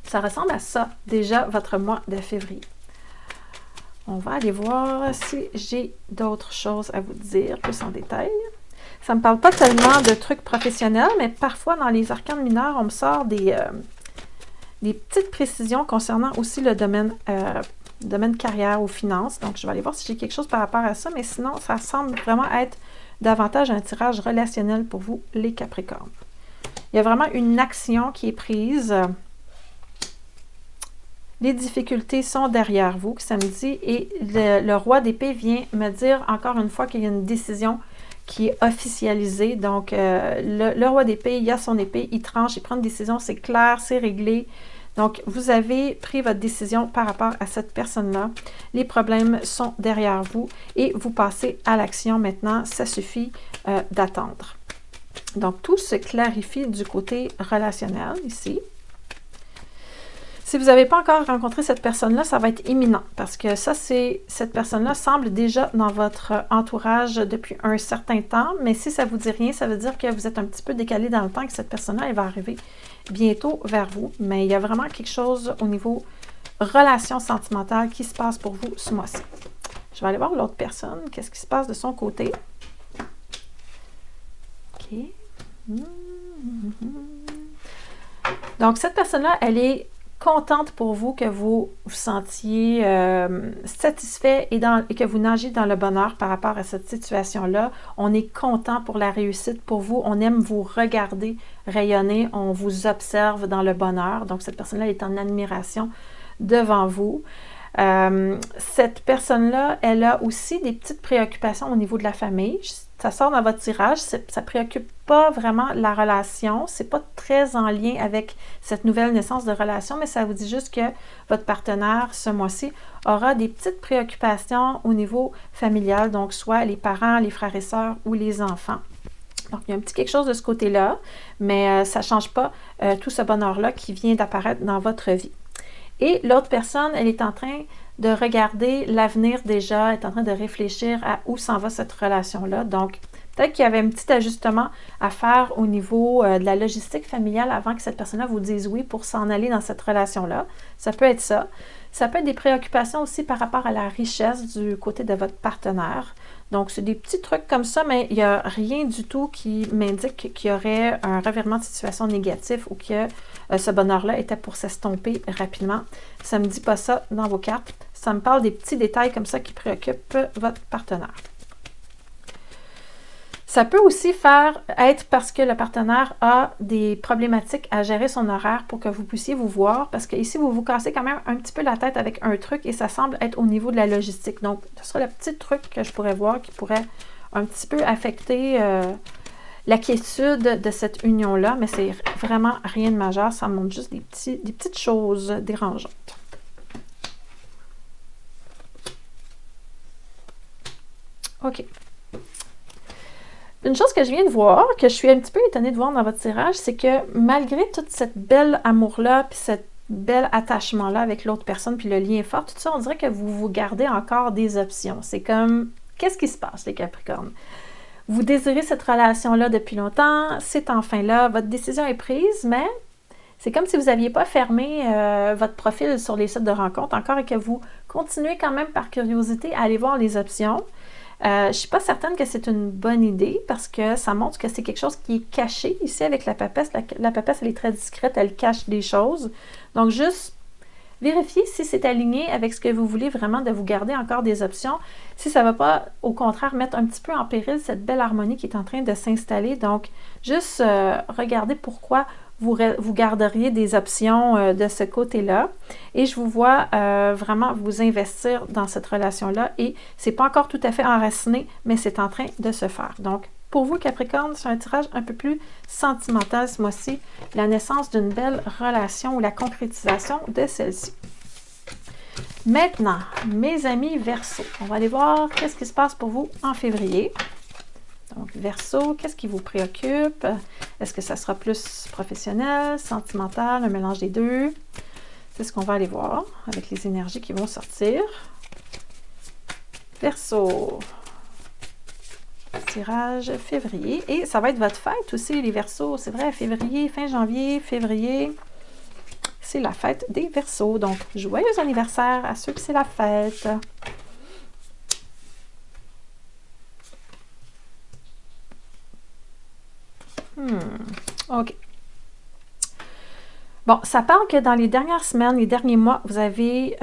[SPEAKER 1] ça ressemble à ça, déjà, votre mois de février. On va aller voir si j'ai d'autres choses à vous dire, plus en détail. Ça ne me parle pas tellement de trucs professionnels, mais parfois, dans les arcanes mineurs, on me sort des petites précisions concernant aussi le domaine carrière ou finances. Donc, je vais aller voir si j'ai quelque chose par rapport à ça, mais sinon, ça semble vraiment être davantage un tirage relationnel pour vous, les Capricornes. Il y a vraiment une action qui est prise. Les difficultés sont derrière vous, que ça me dit. Et le roi d'épée vient me dire encore une fois qu'il y a une décision qui est officialisée. Donc, le roi d'épée, il a son épée, il tranche, il prend une décision, c'est clair, c'est réglé. Donc, vous avez pris votre décision par rapport à cette personne-là. Les problèmes sont derrière vous et vous passez à l'action maintenant. Ça suffit d'attendre. Donc, tout se clarifie du côté relationnel ici. Si vous n'avez pas encore rencontré cette personne-là, ça va être imminent parce que cette personne-là semble déjà dans votre entourage depuis un certain temps, mais si ça ne vous dit rien, ça veut dire que vous êtes un petit peu décalé dans le temps, que cette personne-là, elle va arriver bientôt vers vous, mais il y a vraiment quelque chose au niveau relation sentimentale qui se passe pour vous ce mois-ci. Je vais aller voir l'autre personne, qu'est-ce qui se passe de son côté. OK. Donc, cette personne-là, elle est contente pour vous que vous vous sentiez satisfait et que vous nagiez dans le bonheur par rapport à cette situation-là. On est content pour la réussite pour vous. On aime vous regarder rayonner. On vous observe dans le bonheur. Donc, cette personne-là est en admiration devant vous. Cette personne-là, elle a aussi des petites préoccupations au niveau de la famille. Ça sort dans votre tirage, ça ne préoccupe pas vraiment la relation, c'est pas très en lien avec cette nouvelle naissance de relation, mais ça vous dit juste que votre partenaire, ce mois-ci, aura des petites préoccupations au niveau familial, donc soit les parents, les frères et sœurs ou les enfants. Donc, il y a un petit quelque chose de ce côté-là, mais ça ne change pas tout ce bonheur-là qui vient d'apparaître dans votre vie. Et l'autre personne, elle est en train de regarder l'avenir déjà, est en train de réfléchir à où s'en va cette relation-là. Donc, peut-être qu'il y avait un petit ajustement à faire au niveau de la logistique familiale avant que cette personne-là vous dise oui pour s'en aller dans cette relation-là. Ça peut être ça. Ça peut être des préoccupations aussi par rapport à la richesse du côté de votre partenaire. Donc, c'est des petits trucs comme ça, mais il n'y a rien du tout qui m'indique qu'il y aurait un revirement de situation négatif ou que ce bonheur-là était pour s'estomper rapidement. Ça ne me dit pas ça dans vos cartes. Ça me parle des petits détails comme ça qui préoccupent votre partenaire. Ça peut aussi être parce que le partenaire a des problématiques à gérer son horaire pour que vous puissiez vous voir, parce que ici, vous vous cassez quand même un petit peu la tête avec un truc et ça semble être au niveau de la logistique. Donc, ce sera le petit truc que je pourrais voir qui pourrait un petit peu affecter la quiétude de cette union-là, mais c'est vraiment rien de majeur, ça montre juste des petites choses dérangeantes. OK. Une chose que je viens de voir, que je suis un petit peu étonnée de voir dans votre tirage, c'est que malgré toute cette belle amour-là, puis cette bel attachement-là avec l'autre personne, puis le lien fort, tout ça, on dirait que vous gardez encore des options. C'est comme, qu'est-ce qui se passe, les Capricornes? Vous désirez cette relation-là depuis longtemps, c'est enfin là, votre décision est prise, mais c'est comme si vous n'aviez pas fermé votre profil sur les sites de rencontres encore et que vous continuez quand même par curiosité à aller voir les options. Je ne suis pas certaine que c'est une bonne idée parce que ça montre que c'est quelque chose qui est caché ici avec la papesse. La papesse, elle est très discrète, elle cache des choses. Donc, juste vérifiez si c'est aligné avec ce que vous voulez vraiment de vous garder encore des options. Si ça ne va pas, au contraire, mettre un petit peu en péril cette belle harmonie qui est en train de s'installer. Donc, juste regardez pourquoi vous garderiez des options de ce côté-là. Et je vous vois vraiment vous investir dans cette relation-là. Et c'est pas encore tout à fait enraciné, mais c'est en train de se faire. Donc, pour vous, Capricorne, c'est un tirage un peu plus sentimental ce mois-ci. La naissance d'une belle relation ou la concrétisation de celle-ci. Maintenant, mes amis Verseau, on va aller voir qu'est-ce qui se passe pour vous en février. Donc, Verseau, qu'est-ce qui vous préoccupe? Est-ce que ça sera plus professionnel, sentimental, un mélange des deux? C'est ce qu'on va aller voir avec les énergies qui vont sortir. Verseau, tirage février. Et ça va être votre fête aussi, les Verseaux. C'est vrai, février, fin janvier, février, c'est la fête des Verseaux. Donc, joyeux anniversaire à ceux que c'est la fête. OK. Bon, ça parle que dans les dernières semaines, les derniers mois, vous avez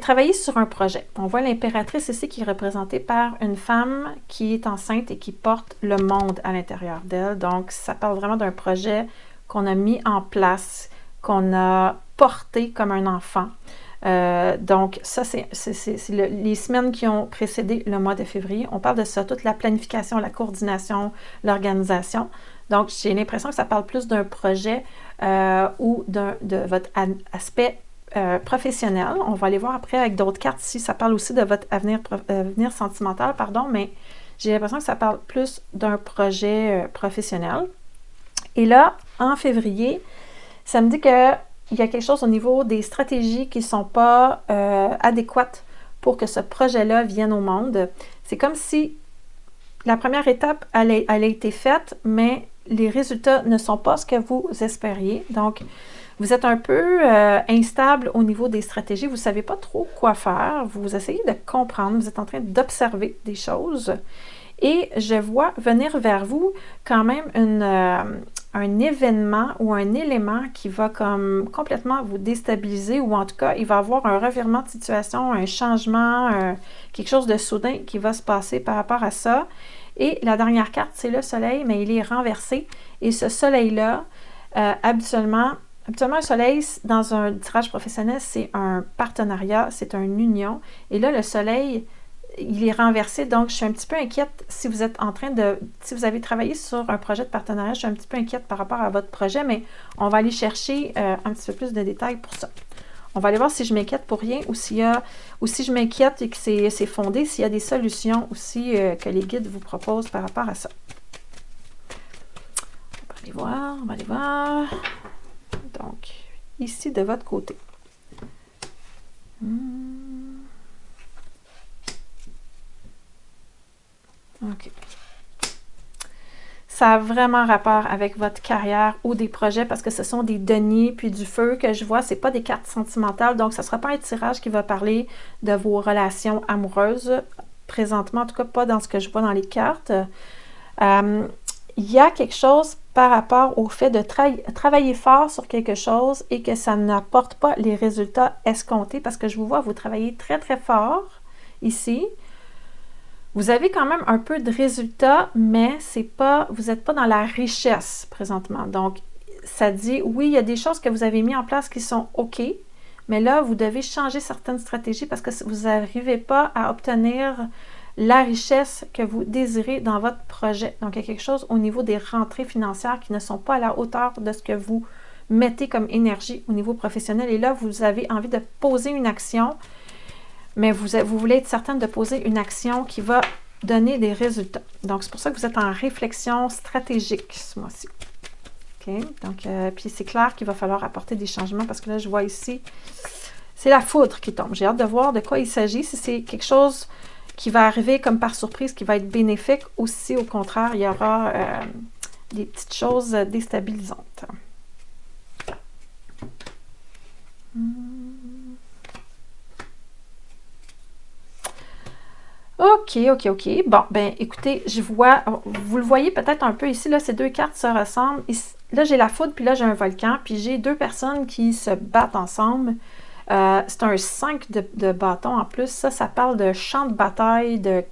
[SPEAKER 1] travaillé sur un projet. On voit l'impératrice ici qui est représentée par une femme qui est enceinte et qui porte le monde à l'intérieur d'elle. Donc, ça parle vraiment d'un projet qu'on a mis en place, qu'on a porté comme un enfant. Donc, ça, c'est les semaines qui ont précédé le mois de février. On parle de ça, toute la planification, la coordination, l'organisation. Donc, j'ai l'impression que ça parle plus d'un projet ou de votre aspect professionnel. On va aller voir après avec d'autres cartes si ça parle aussi de votre avenir sentimental, pardon, mais j'ai l'impression que ça parle plus d'un projet professionnel. Et là, en février, ça me dit qu'il y a quelque chose au niveau des stratégies qui ne sont pas adéquates pour que ce projet-là vienne au monde. C'est comme si la première étape, elle a été faite, mais les résultats ne sont pas ce que vous espériez. Donc, vous êtes un peu instable au niveau des stratégies. Vous ne savez pas trop quoi faire. Vous essayez de comprendre. Vous êtes en train d'observer des choses. Et je vois venir vers vous quand même un événement ou un élément qui va comme complètement vous déstabiliser, ou en tout cas, il va y avoir un revirement de situation, un changement, quelque chose de soudain qui va se passer par rapport à ça. Et la dernière carte, c'est le soleil, mais il est renversé. Et ce soleil-là, habituellement, un soleil, dans un tirage professionnel, c'est un partenariat, c'est une union. Et là, le soleil, il est renversé, donc je suis un petit peu inquiète si vous êtes en train de... Si vous avez travaillé sur un projet de partenariat, je suis un petit peu inquiète par rapport à votre projet, mais on va aller chercher un petit peu plus de détails pour ça. On va aller voir si je m'inquiète pour rien ou si je m'inquiète et que c'est fondé, s'il y a des solutions aussi que les guides vous proposent par rapport à ça. On va aller voir. Donc, ici de votre côté. OK. Ça a vraiment rapport avec votre carrière ou des projets parce que ce sont des deniers puis du feu que je vois. Ce n'est pas des cartes sentimentales, donc ça ne sera pas un tirage qui va parler de vos relations amoureuses. Présentement, en tout cas, pas dans ce que je vois dans les cartes. Il y a quelque chose par rapport au fait de travailler fort sur quelque chose et que ça n'apporte pas les résultats escomptés parce que je vous vois, vous travaillez très, très fort ici. Vous avez quand même un peu de résultats, mais vous n'êtes pas dans la richesse présentement. Donc, ça dit, oui, il y a des choses que vous avez mis en place qui sont OK, mais là, vous devez changer certaines stratégies parce que vous n'arrivez pas à obtenir la richesse que vous désirez dans votre projet. Donc, il y a quelque chose au niveau des rentrées financières qui ne sont pas à la hauteur de ce que vous mettez comme énergie au niveau professionnel. Et là, vous avez envie de poser une action, mais vous voulez être certaine de poser une action qui va donner des résultats. Donc, c'est pour ça que vous êtes en réflexion stratégique ce mois-ci. OK? Donc, puis c'est clair qu'il va falloir apporter des changements parce que là, je vois ici, c'est la foudre qui tombe. J'ai hâte de voir de quoi il s'agit. Si c'est quelque chose qui va arriver comme par surprise, qui va être bénéfique, ou si au contraire, il y aura des petites choses déstabilisantes. OK. Bon, ben écoutez, je vois, vous le voyez peut-être un peu ici, là, ces deux cartes se ressemblent. Ici, là, j'ai la foudre, puis là, j'ai un volcan, puis j'ai deux personnes qui se battent ensemble. C'est un 5 de bâton en plus. Ça parle de champ de bataille, de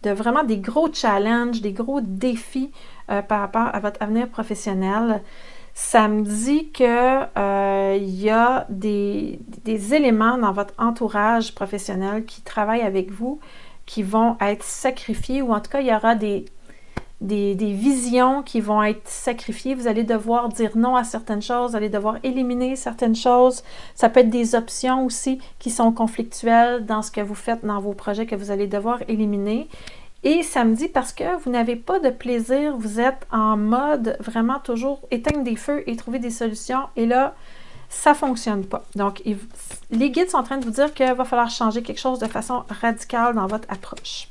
[SPEAKER 1] vraiment des gros challenges, des gros défis par rapport à votre avenir professionnel. Ça me dit que il y a des éléments dans votre entourage professionnel qui travaillent avec vous, qui vont être sacrifiés, ou en tout cas, il y aura des visions qui vont être sacrifiées. Vous allez devoir dire non à certaines choses, vous allez devoir éliminer certaines choses. Ça peut être des options aussi qui sont conflictuelles dans ce que vous faites dans vos projets que vous allez devoir éliminer. Et ça me dit parce que vous n'avez pas de plaisir, vous êtes en mode vraiment toujours éteindre des feux et trouver des solutions. Et là, ça ne fonctionne pas. Donc, les guides sont en train de vous dire qu'il va falloir changer quelque chose de façon radicale dans votre approche.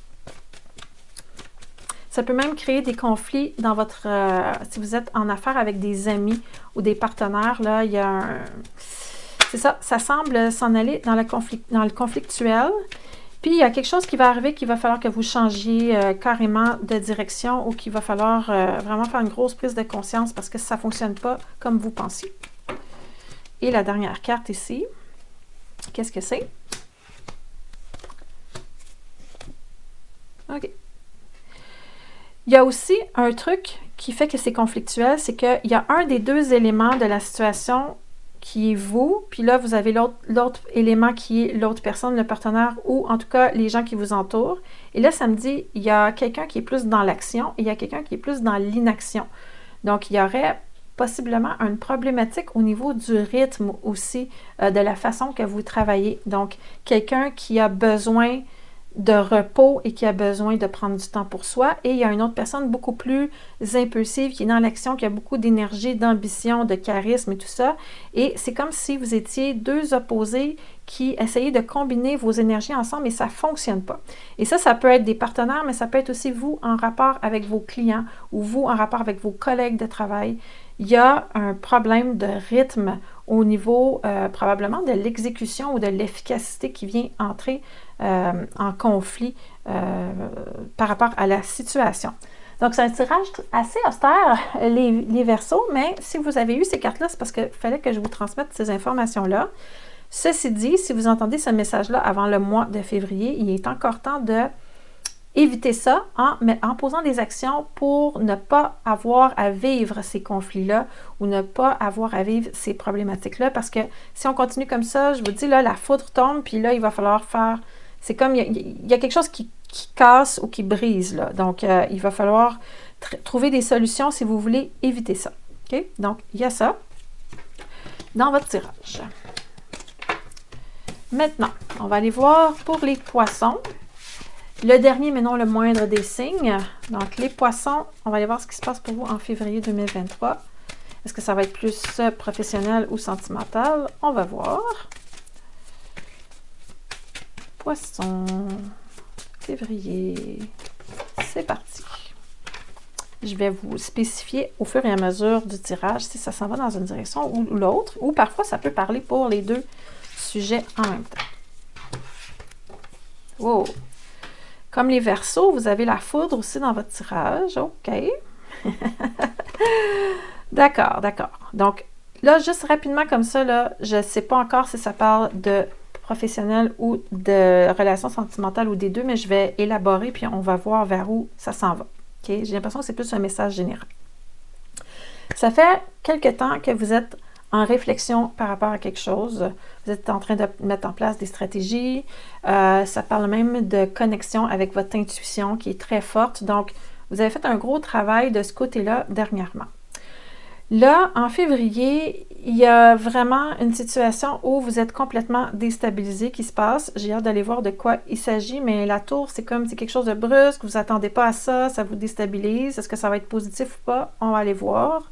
[SPEAKER 1] Ça peut même créer des conflits dans votre... si vous êtes en affaires avec des amis ou des partenaires, là, il y a un... C'est ça, ça semble s'en aller dans le conflictuel. Puis, il y a quelque chose qui va arriver qu'il va falloir que vous changiez carrément de direction ou qu'il va falloir vraiment faire une grosse prise de conscience parce que ça ne fonctionne pas comme vous pensiez. Et la dernière carte ici, qu'est-ce que c'est? OK. Il y a aussi un truc qui fait que c'est conflictuel, c'est qu'il y a un des deux éléments de la situation qui est vous, puis là, vous avez l'autre élément qui est l'autre personne, le partenaire, ou en tout cas, les gens qui vous entourent. Et là, ça me dit, il y a quelqu'un qui est plus dans l'action et il y a quelqu'un qui est plus dans l'inaction. Donc, il y aurait possiblement une problématique au niveau du rythme aussi, de la façon que vous travaillez. Donc, quelqu'un qui a besoin de repos et qui a besoin de prendre du temps pour soi. Et il y a une autre personne beaucoup plus impulsive, qui est dans l'action, qui a beaucoup d'énergie, d'ambition, de charisme et tout ça. Et c'est comme si vous étiez deux opposés qui essayaient de combiner vos énergies ensemble et ça ne fonctionne pas. Et ça peut être des partenaires, mais ça peut être aussi vous en rapport avec vos clients ou vous en rapport avec vos collègues de travail. Il y a un problème de rythme au niveau probablement de l'exécution ou de l'efficacité qui vient entrer en conflit par rapport à la situation. Donc, c'est un tirage assez austère, les Verseaux, mais si vous avez eu ces cartes-là, c'est parce qu'il fallait que je vous transmette ces informations-là. Ceci dit, si vous entendez ce message-là avant le mois de février, il est encore temps de éviter ça en posant des actions pour ne pas avoir à vivre ces conflits-là ou ne pas avoir à vivre ces problématiques-là. Parce que si on continue comme ça, je vous dis, là, la foudre tombe, puis là, il va falloir faire... C'est comme, il y a quelque chose qui casse ou qui brise, là. Donc, il va falloir trouver des solutions si vous voulez éviter ça. OK? Donc, il y a ça dans votre tirage. Maintenant, on va aller voir pour les poissons. Le dernier, mais non le moindre des signes. Donc, les poissons, on va aller voir ce qui se passe pour vous en février 2023. Est-ce que ça va être plus professionnel ou sentimental? On va voir. Poissons, février, c'est parti. Je vais vous spécifier au fur et à mesure du tirage si ça s'en va dans une direction ou l'autre, ou parfois ça peut parler pour les deux sujets en même temps. Wow! Comme les Verseaux, vous avez la foudre aussi dans votre tirage. OK. D'accord, d'accord. Donc, là, juste rapidement comme ça, là, je ne sais pas encore si ça parle de professionnel ou de relations sentimentales ou des deux, mais je vais élaborer puis on va voir vers où ça s'en va. OK? J'ai l'impression que c'est plus un message général. Ça fait quelque temps que vous êtes en réflexion par rapport à quelque chose. Vous êtes en train de mettre en place des stratégies. Ça parle même de connexion avec votre intuition qui est très forte. Donc, vous avez fait un gros travail de ce côté-là dernièrement. Là, en février, il y a vraiment une situation où vous êtes complètement déstabilisé qui se passe. J'ai hâte d'aller voir de quoi il s'agit, mais la tour, c'est comme c'est quelque chose de brusque, vous n'attendez pas à ça, ça vous déstabilise. Est-ce que ça va être positif ou pas? On va aller voir.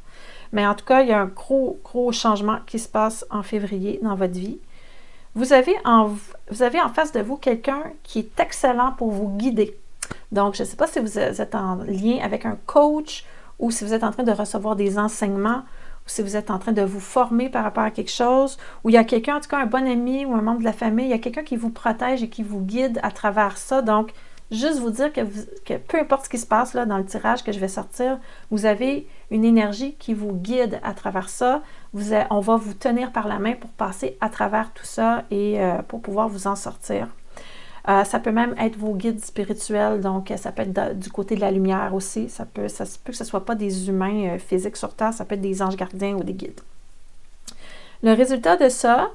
[SPEAKER 1] Mais en tout cas, il y a un gros, gros changement qui se passe en février dans votre vie. Vous avez en face de vous quelqu'un qui est excellent pour vous guider. Donc, je ne sais pas si vous êtes en lien avec un coach ou si vous êtes en train de recevoir des enseignements ou si vous êtes en train de vous former par rapport à quelque chose, ou il y a quelqu'un, en tout cas un bon ami ou un membre de la famille, il y a quelqu'un qui vous protège et qui vous guide à travers ça. Donc, juste vous dire que peu importe ce qui se passe là, dans le tirage que je vais sortir, vous avez une énergie qui vous guide à travers ça. On va vous tenir par la main pour passer à travers tout ça et pour pouvoir vous en sortir. Ça peut même être vos guides spirituels, donc ça peut être du côté de la lumière aussi. Ça peut que ce ne soit pas des humains physiques sur Terre, ça peut être des anges gardiens ou des guides. Le résultat de ça,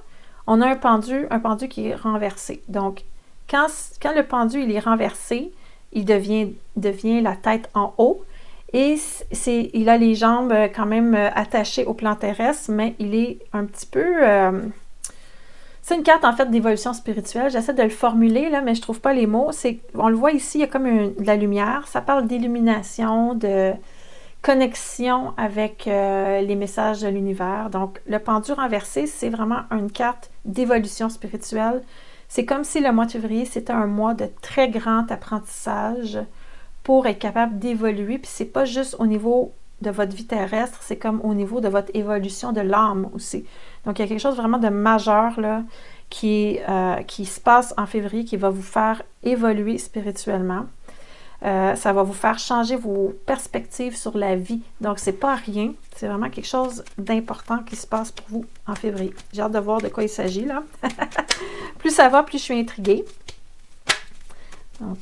[SPEAKER 1] on a un pendu qui est renversé. Donc, quand le pendu il est renversé, il devient la tête en haut et il a les jambes quand même attachées au plan terrestre, mais il est un petit peu... c'est une carte en fait d'évolution spirituelle. J'essaie de le formuler là, mais je ne trouve pas les mots. On le voit ici, il y a comme de la lumière. Ça parle d'illumination, de connexion avec les messages de l'univers. Donc, le pendu renversé, c'est vraiment une carte d'évolution spirituelle. C'est comme si le mois de février, c'était un mois de très grand apprentissage pour être capable d'évoluer. Puis c'est pas juste au niveau de votre vie terrestre, c'est comme au niveau de votre évolution de l'âme aussi. Donc, il y a quelque chose vraiment de majeur là, qui se passe en février, qui va vous faire évoluer spirituellement. Ça va vous faire changer vos perspectives sur la vie. Donc, c'est pas rien. C'est vraiment quelque chose d'important qui se passe pour vous en février. J'ai hâte de voir de quoi il s'agit, là. Plus ça va, plus je suis intriguée. Donc,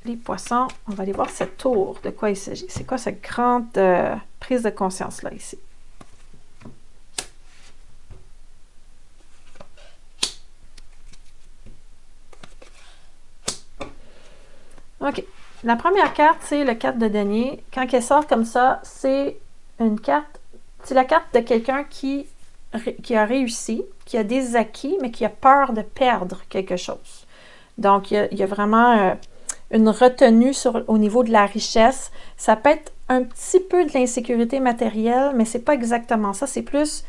[SPEAKER 1] les poissons, on va aller voir cette tour, de quoi il s'agit. C'est quoi cette grande prise de conscience-là, ici? OK. La première carte, c'est le 4 de denier. Quand elle sort comme ça, c'est une carte, c'est la carte de quelqu'un qui a réussi, qui a des acquis, mais qui a peur de perdre quelque chose. Donc, il y a vraiment une retenue au niveau de la richesse. Ça peut être un petit peu de l'insécurité matérielle, mais c'est pas exactement ça. C'est plus,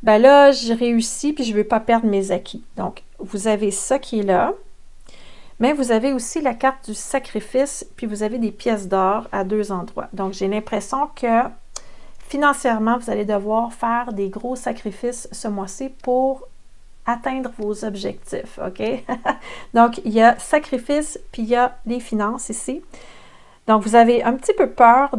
[SPEAKER 1] ben là, j'ai réussi, puis je veux pas perdre mes acquis. Donc, vous avez ça qui est là. Mais vous avez aussi la carte du sacrifice, puis vous avez des pièces d'or à 2 endroits. Donc, j'ai l'impression que financièrement, vous allez devoir faire des gros sacrifices ce mois-ci pour atteindre vos objectifs, OK? Donc, il y a sacrifice, puis il y a les finances ici. Donc, vous avez un petit peu peur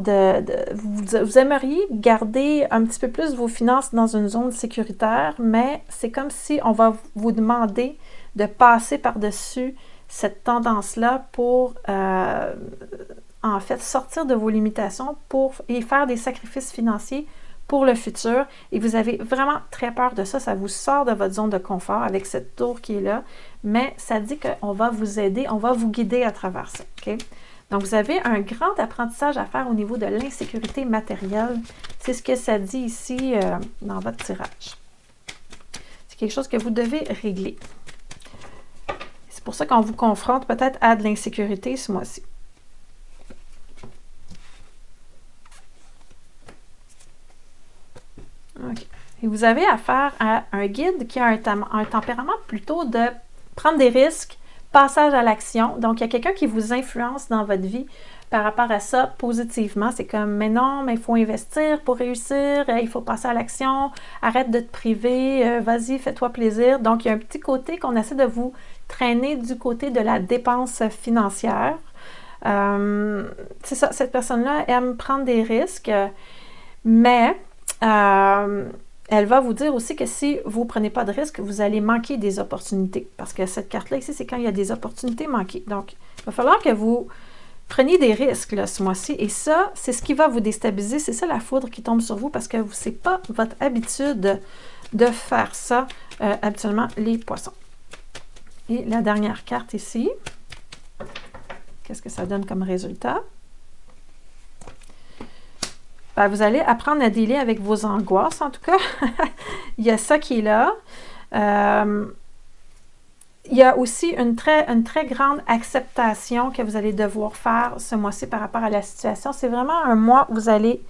[SPEAKER 1] vous aimeriez garder un petit peu plus vos finances dans une zone sécuritaire, mais c'est comme si on va vous demander de passer par-dessus cette tendance-là pour, en fait, sortir de vos limitations et faire des sacrifices financiers pour le futur. Et vous avez vraiment très peur de ça. Ça vous sort de votre zone de confort avec cette tour qui est là. Mais ça dit qu'on va vous aider, on va vous guider à travers ça. OK? Donc, vous avez un grand apprentissage à faire au niveau de l'insécurité matérielle. C'est ce que ça dit ici dans votre tirage. C'est quelque chose que vous devez régler. C'est pour ça qu'on vous confronte peut-être à de l'insécurité ce mois-ci. OK. Et vous avez affaire à un guide qui a un tempérament plutôt de prendre des risques, passage à l'action. Donc, il y a quelqu'un qui vous influence dans votre vie par rapport à ça positivement. C'est comme, mais non, mais il faut investir pour réussir, il faut passer à l'action, arrête de te priver, vas-y, fais-toi plaisir. Donc, il y a un petit côté qu'on essaie de vous traîner du côté de la dépense financière. C'est ça, cette personne-là aime prendre des risques, mais elle va vous dire aussi que si vous ne prenez pas de risques, vous allez manquer des opportunités. Parce que cette carte-là ici, c'est quand il y a des opportunités manquées. Donc, il va falloir que vous preniez des risques là, ce mois-ci. Et ça, c'est ce qui va vous déstabiliser. C'est ça la foudre qui tombe sur vous parce que ce n'est pas votre habitude de faire ça habituellement, les poissons. Et la dernière carte ici, qu'est-ce que ça donne comme résultat? Ben, vous allez apprendre à dealer avec vos angoisses, en tout cas. Il y a ça qui est là. Il y a aussi une très grande acceptation que vous allez devoir faire ce mois-ci par rapport à la situation. C'est vraiment un mois où vous allez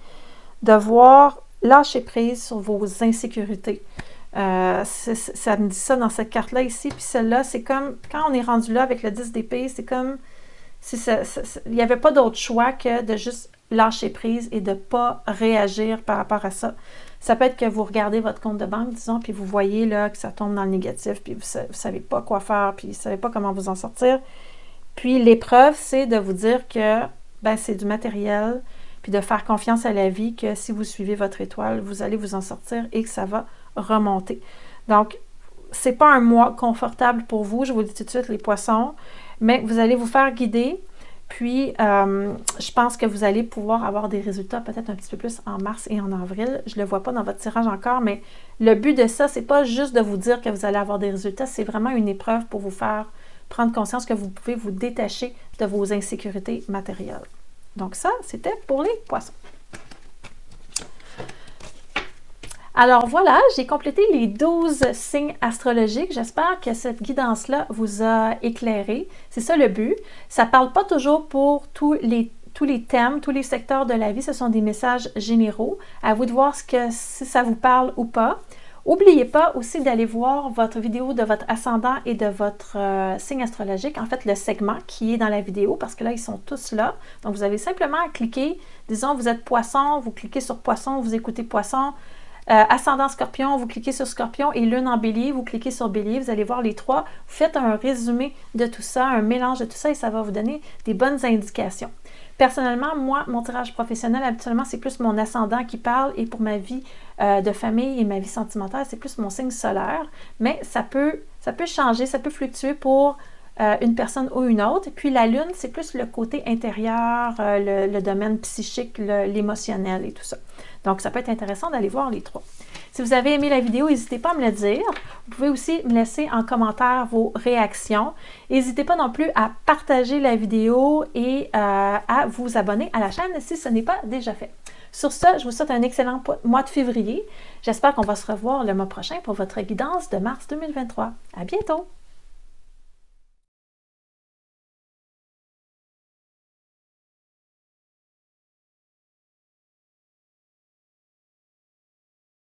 [SPEAKER 1] devoir lâcher prise sur vos insécurités. Ça me dit ça dans cette carte-là ici. Puis celle-là, c'est comme, quand on est rendu là avec le 10 d'épée, c'est comme, il n'y avait pas d'autre choix que de juste lâcher prise et de ne pas réagir par rapport à ça. Ça peut être que vous regardez votre compte de banque, disons, puis vous voyez là que ça tombe dans le négatif, puis vous ne savez pas quoi faire, puis vous ne savez pas comment vous en sortir. Puis l'épreuve, c'est de vous dire que ben, c'est du matériel, puis de faire confiance à la vie, que si vous suivez votre étoile, vous allez vous en sortir et que ça va remonter. Donc, c'est pas un mois confortable pour vous, je vous le dis tout de suite, les poissons, mais vous allez vous faire guider. Puis, je pense que vous allez pouvoir avoir des résultats peut-être un petit peu plus en mars et en avril. Je ne le vois pas dans votre tirage encore, mais le but de ça, c'est pas juste de vous dire que vous allez avoir des résultats, c'est vraiment une épreuve pour vous faire prendre conscience que vous pouvez vous détacher de vos insécurités matérielles. Donc ça, c'était pour les poissons. Alors voilà, j'ai complété les 12 signes astrologiques. J'espère que cette guidance-là vous a éclairé. C'est ça le but. Ça ne parle pas toujours pour tous les thèmes, tous les secteurs de la vie. Ce sont des messages généraux. À vous de voir si ça vous parle ou pas. N'oubliez pas aussi d'aller voir votre vidéo de votre ascendant et de votre signe astrologique. En fait, le segment qui est dans la vidéo, parce que là, ils sont tous là. Donc, vous avez simplement à cliquer. Disons, vous êtes poisson, vous cliquez sur poisson, vous écoutez poisson. Ascendant Scorpion, vous cliquez sur Scorpion et Lune en Bélier, vous cliquez sur Bélier, vous allez voir les trois. Vous faites un résumé de tout ça, un mélange de tout ça et ça va vous donner des bonnes indications. Personnellement, moi, mon tirage professionnel, habituellement, c'est plus mon ascendant qui parle et pour ma vie de famille et ma vie sentimentale, c'est plus mon signe solaire. Mais ça peut changer, ça peut fluctuer pour une personne ou une autre. Et puis la Lune, c'est plus le côté intérieur, le domaine psychique, l'émotionnel et tout ça. Donc, ça peut être intéressant d'aller voir les trois. Si vous avez aimé la vidéo, n'hésitez pas à me le dire. Vous pouvez aussi me laisser en commentaire vos réactions. N'hésitez pas non plus à partager la vidéo et à vous abonner à la chaîne si ce n'est pas déjà fait. Sur ce, je vous souhaite un excellent mois de février. J'espère qu'on va se revoir le mois prochain pour votre guidance de mars 2023. À bientôt!